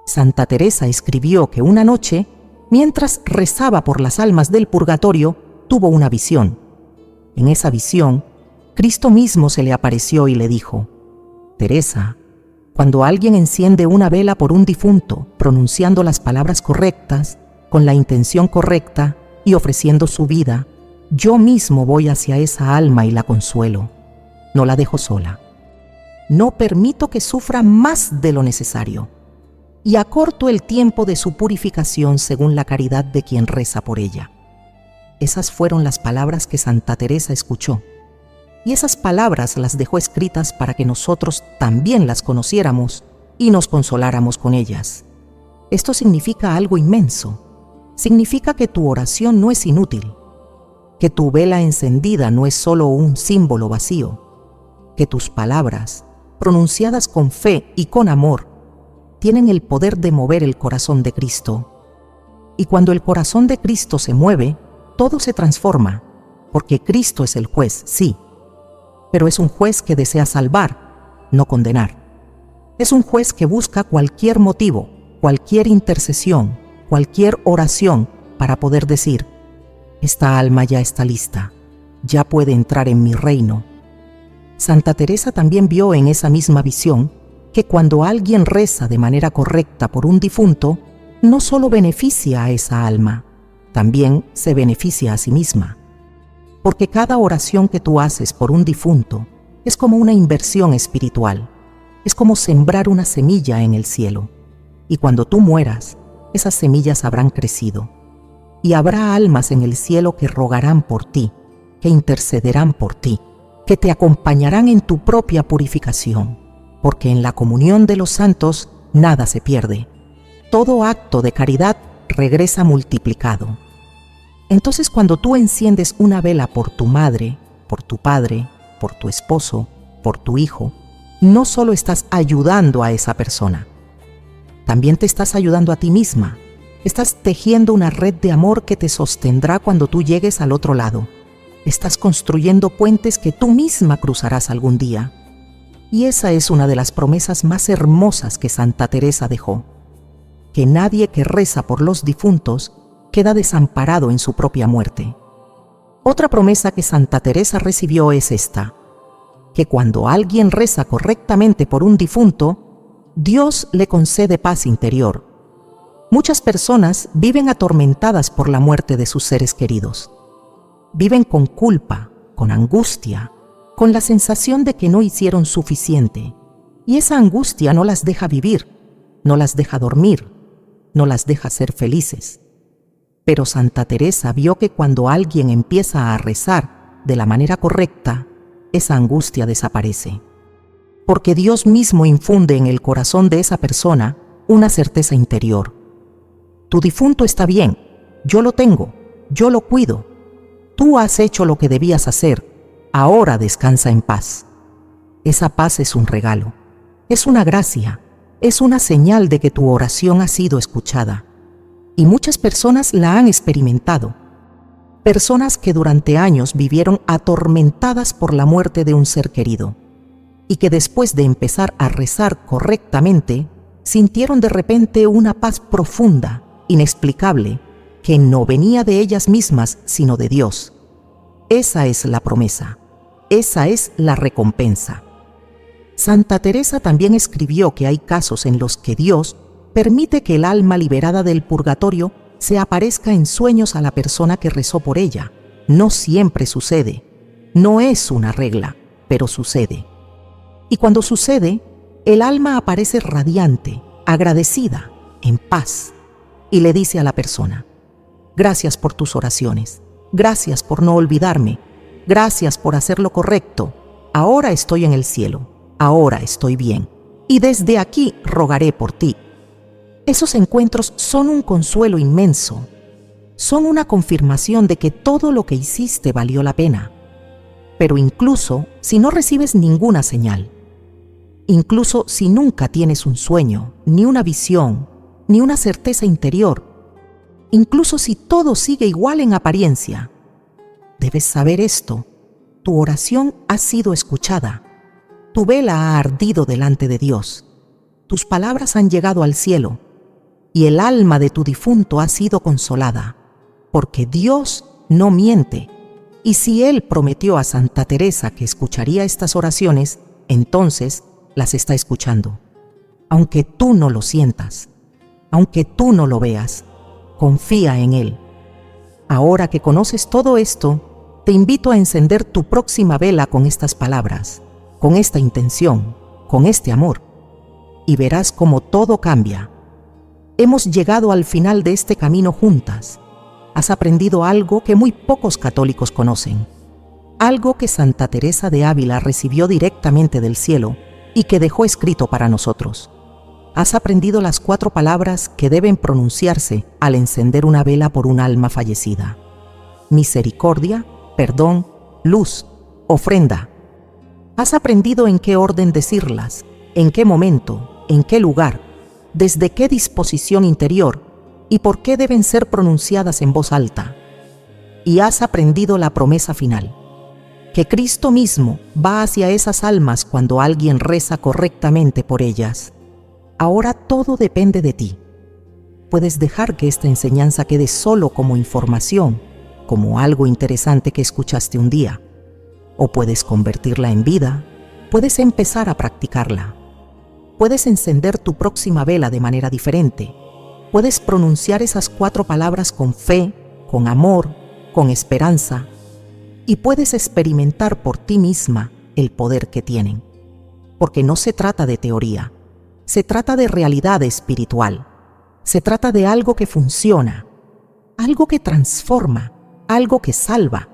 Santa Teresa escribió que una noche, mientras rezaba por las almas del purgatorio, tuvo una visión. En esa visión, Cristo mismo se le apareció y le dijo: Teresa, cuando alguien enciende una vela por un difunto, pronunciando las palabras correctas, con la intención correcta y ofreciendo su vida, yo mismo voy hacia esa alma y la consuelo. No la dejo sola. No permito que sufra más de lo necesario. Y acorto el tiempo de su purificación según la caridad de quien reza por ella. Esas fueron las palabras que Santa Teresa escuchó. Y esas palabras las dejó escritas para que nosotros también las conociéramos y nos consoláramos con ellas. Esto significa algo inmenso. Significa que tu oración no es inútil, que tu vela encendida no es solo un símbolo vacío, que tus palabras, pronunciadas con fe y con amor, tienen el poder de mover el corazón de Cristo. Y cuando el corazón de Cristo se mueve, todo se transforma, porque Cristo es el juez, sí, pero es un juez que desea salvar, no condenar. Es un juez que busca cualquier motivo, cualquier intercesión, cualquier oración para poder decir: esta alma ya está lista, ya puede entrar en mi reino. Santa Teresa también vio en esa misma visión que cuando alguien reza de manera correcta por un difunto, no solo beneficia a esa alma, también se beneficia a sí misma. Porque cada oración que tú haces por un difunto es como una inversión espiritual, es como sembrar una semilla en el cielo. Y cuando tú mueras, esas semillas habrán crecido. Y habrá almas en el cielo que rogarán por ti, que intercederán por ti, que te acompañarán en tu propia purificación, porque en la comunión de los santos nada se pierde. Todo acto de caridad regresa multiplicado. Entonces, cuando tú enciendes una vela por tu madre, por tu padre, por tu esposo, por tu hijo, no solo estás ayudando a esa persona, también te estás ayudando a ti misma. Estás tejiendo una red de amor que te sostendrá cuando tú llegues al otro lado. Estás construyendo puentes que tú misma cruzarás algún día. Y esa es una de las promesas más hermosas que Santa Teresa dejó: que nadie que reza por los difuntos queda desamparado en su propia muerte. Otra promesa que Santa Teresa recibió es esta: que cuando alguien reza correctamente por un difunto, Dios le concede paz interior. Muchas personas viven atormentadas por la muerte de sus seres queridos. Viven con culpa, con angustia, con la sensación de que no hicieron suficiente. Y esa angustia no las deja vivir, no las deja dormir, no las deja ser felices. Pero Santa Teresa vio que cuando alguien empieza a rezar de la manera correcta, esa angustia desaparece. Porque Dios mismo infunde en el corazón de esa persona una certeza interior. Tu difunto está bien, yo lo tengo, yo lo cuido. Tú has hecho lo que debías hacer, ahora descansa en paz. Esa paz es un regalo, es una gracia, es una señal de que tu oración ha sido escuchada. Y muchas personas la han experimentado. Personas que durante años vivieron atormentadas por la muerte de un ser querido y que después de empezar a rezar correctamente, sintieron de repente una paz profunda, inexplicable, que no venía de ellas mismas, sino de Dios. Esa es la promesa, esa es la recompensa. Santa Teresa también escribió que hay casos en los que Dios permite que el alma liberada del purgatorio se aparezca en sueños a la persona que rezó por ella. No siempre sucede, no es una regla, pero sucede. Y cuando sucede, el alma aparece radiante, agradecida, en paz, y le dice a la persona: gracias por tus oraciones, gracias por no olvidarme, gracias por hacer lo correcto, ahora estoy en el cielo, ahora estoy bien, y desde aquí rogaré por ti. Esos encuentros son un consuelo inmenso, son una confirmación de que todo lo que hiciste valió la pena. Pero incluso si no recibes ninguna señal, incluso si nunca tienes un sueño, ni una visión, ni una certeza interior, incluso si todo sigue igual en apariencia, debes saber esto: tu oración ha sido escuchada, tu vela ha ardido delante de Dios, tus palabras han llegado al cielo, y el alma de tu difunto ha sido consolada, porque Dios no miente. Y si Él prometió a Santa Teresa que escucharía estas oraciones, entonces las está escuchando. Aunque tú no lo sientas, aunque tú no lo veas, confía en Él. Ahora que conoces todo esto, te invito a encender tu próxima vela con estas palabras, con esta intención, con este amor, y verás cómo todo cambia. Hemos llegado al final de este camino juntas. Has aprendido algo que muy pocos católicos conocen, algo que Santa Teresa de Ávila recibió directamente del cielo y que dejó escrito para nosotros. Has aprendido las 4 palabras que deben pronunciarse al encender una vela por un alma fallecida: misericordia, perdón, luz, ofrenda. Has aprendido en qué orden decirlas, en qué momento, en qué lugar, desde qué disposición interior y por qué deben ser pronunciadas en voz alta. Y has aprendido la promesa final, que Cristo mismo va hacia esas almas cuando alguien reza correctamente por ellas. Ahora todo depende de ti. Puedes dejar que esta enseñanza quede solo como información, como algo interesante que escuchaste un día, o puedes convertirla en vida, puedes empezar a practicarla. Puedes encender tu próxima vela de manera diferente. Puedes pronunciar esas 4 palabras con fe, con amor, con esperanza, y puedes experimentar por ti misma el poder que tienen. Porque no se trata de teoría, se trata de realidad espiritual, se trata de algo que funciona, algo que transforma, algo que salva.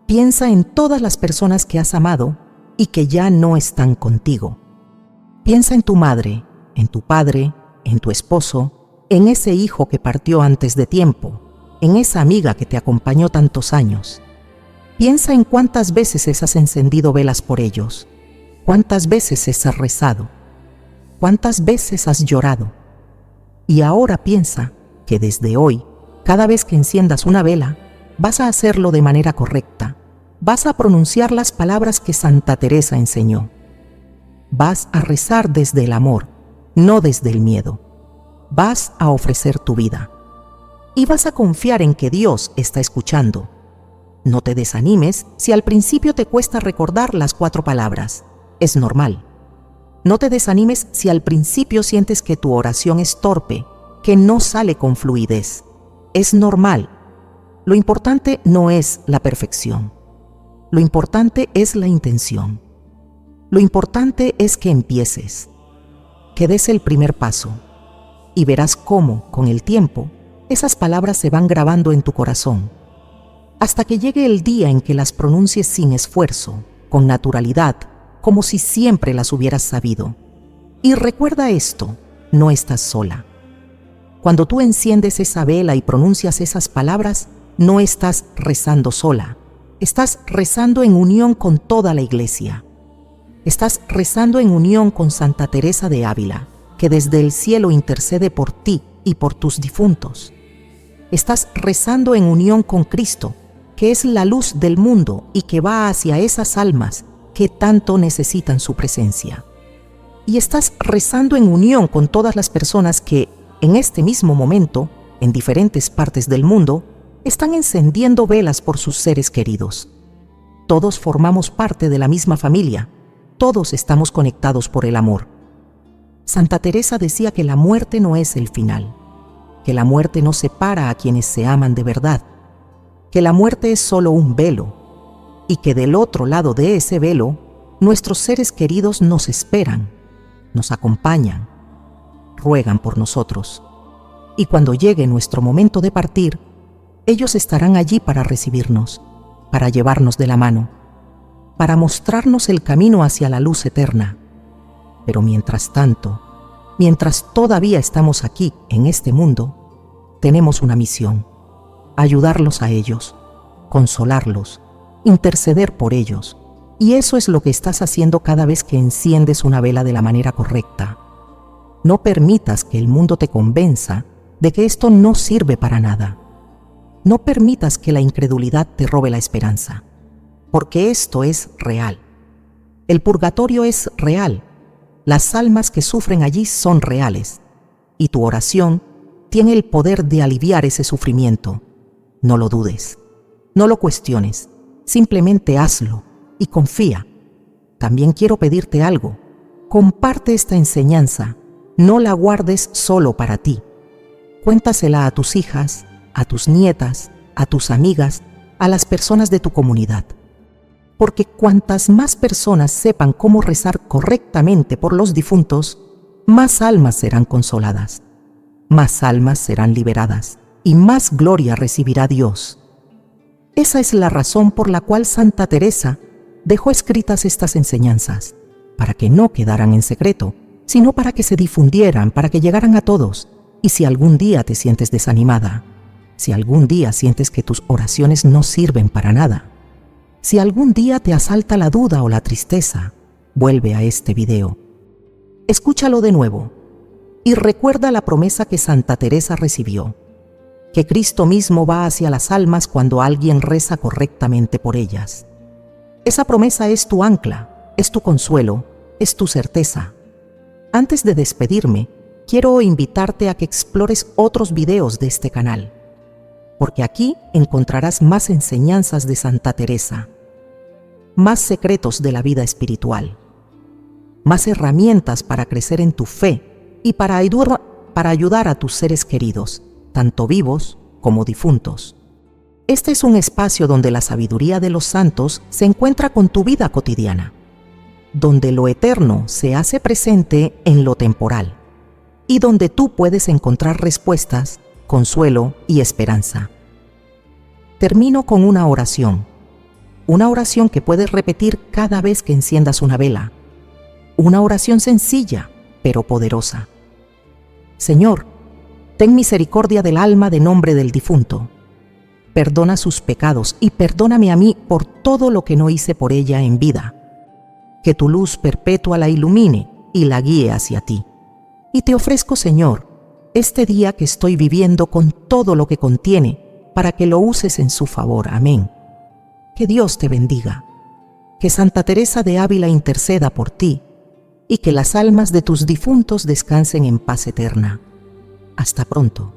Piensa en todas las personas que has amado y que ya no están contigo. Piensa en tu madre, en tu padre, en tu esposo, en ese hijo que partió antes de tiempo, en esa amiga que te acompañó tantos años. Piensa en cuántas veces has encendido velas por ellos, cuántas veces has rezado, cuántas veces has llorado. Y ahora piensa que desde hoy, cada vez que enciendas una vela, vas a hacerlo de manera correcta. Vas a pronunciar las palabras que Santa Teresa enseñó. Vas a rezar desde el amor, no desde el miedo. Vas a ofrecer tu vida. Y vas a confiar en que Dios está escuchando. No te desanimes si al principio te cuesta recordar las 4 palabras. Es normal. No te desanimes si al principio sientes que tu oración es torpe, que no sale con fluidez. Es normal. Lo importante no es la perfección. Lo importante es la intención. Lo importante es que empieces, que des el primer paso, y verás cómo, con el tiempo, esas palabras se van grabando en tu corazón, hasta que llegue el día en que las pronuncies sin esfuerzo, con naturalidad, como si siempre las hubieras sabido. Y recuerda esto, no estás sola. Cuando tú enciendes esa vela y pronuncias esas palabras, no estás rezando sola, estás rezando en unión con toda la Iglesia. Estás rezando en unión con Santa Teresa de Ávila, que desde el cielo intercede por ti y por tus difuntos. Estás rezando en unión con Cristo, que es la luz del mundo y que va hacia esas almas que tanto necesitan su presencia. Y estás rezando en unión con todas las personas que, en este mismo momento, en diferentes partes del mundo, están encendiendo velas por sus seres queridos. Todos formamos parte de la misma familia. Todos estamos conectados por el amor. Santa Teresa decía que la muerte no es el final, que la muerte no separa a quienes se aman de verdad, que la muerte es solo un velo y que del otro lado de ese velo nuestros seres queridos nos esperan, nos acompañan, ruegan por nosotros. Y cuando llegue nuestro momento de partir, ellos estarán allí para recibirnos, para llevarnos de la mano, para mostrarnos el camino hacia la luz eterna. Pero mientras tanto, mientras todavía estamos aquí en este mundo, tenemos una misión: ayudarlos a ellos, consolarlos, interceder por ellos. Y eso es lo que estás haciendo cada vez que enciendes una vela de la manera correcta. No permitas que el mundo te convenza de que esto no sirve para nada. No permitas que la incredulidad te robe la esperanza, porque esto es real. El purgatorio es real. Las almas que sufren allí son reales, y tu oración tiene el poder de aliviar ese sufrimiento. No lo dudes, no lo cuestiones, simplemente hazlo y confía. También quiero pedirte algo. Comparte esta enseñanza, no la guardes solo para ti. Cuéntasela a tus hijas, a tus nietas, a tus amigas, a las personas de tu comunidad. Porque cuantas más personas sepan cómo rezar correctamente por los difuntos, más almas serán consoladas, más almas serán liberadas y más gloria recibirá Dios. Esa es la razón por la cual Santa Teresa dejó escritas estas enseñanzas, para que no quedaran en secreto, sino para que se difundieran, para que llegaran a todos. Y si algún día te sientes desanimada, si algún día sientes que tus oraciones no sirven para nada, si algún día te asalta la duda o la tristeza, vuelve a este video. Escúchalo de nuevo y recuerda la promesa que Santa Teresa recibió, que Cristo mismo va hacia las almas cuando alguien reza correctamente por ellas. Esa promesa es tu ancla, es tu consuelo, es tu certeza. Antes de despedirme, quiero invitarte a que explores otros videos de este canal, porque aquí encontrarás más enseñanzas de Santa Teresa, más secretos de la vida espiritual, más herramientas para crecer en tu fe y para ayudar a tus seres queridos, tanto vivos como difuntos. Este es un espacio donde la sabiduría de los santos se encuentra con tu vida cotidiana, donde lo eterno se hace presente en lo temporal y donde tú puedes encontrar respuestas, consuelo y esperanza. Termino con una oración que puedes repetir cada vez que enciendas una vela. Una oración sencilla, pero poderosa. Señor, ten misericordia del alma de nombre del difunto. Perdona sus pecados y perdóname a mí por todo lo que no hice por ella en vida. Que tu luz perpetua la ilumine y la guíe hacia ti. Y te ofrezco, Señor, este día que estoy viviendo con todo lo que contiene, para que lo uses en su favor. Amén. Que Dios te bendiga. Que Santa Teresa de Ávila interceda por ti y que las almas de tus difuntos descansen en paz eterna. Hasta pronto.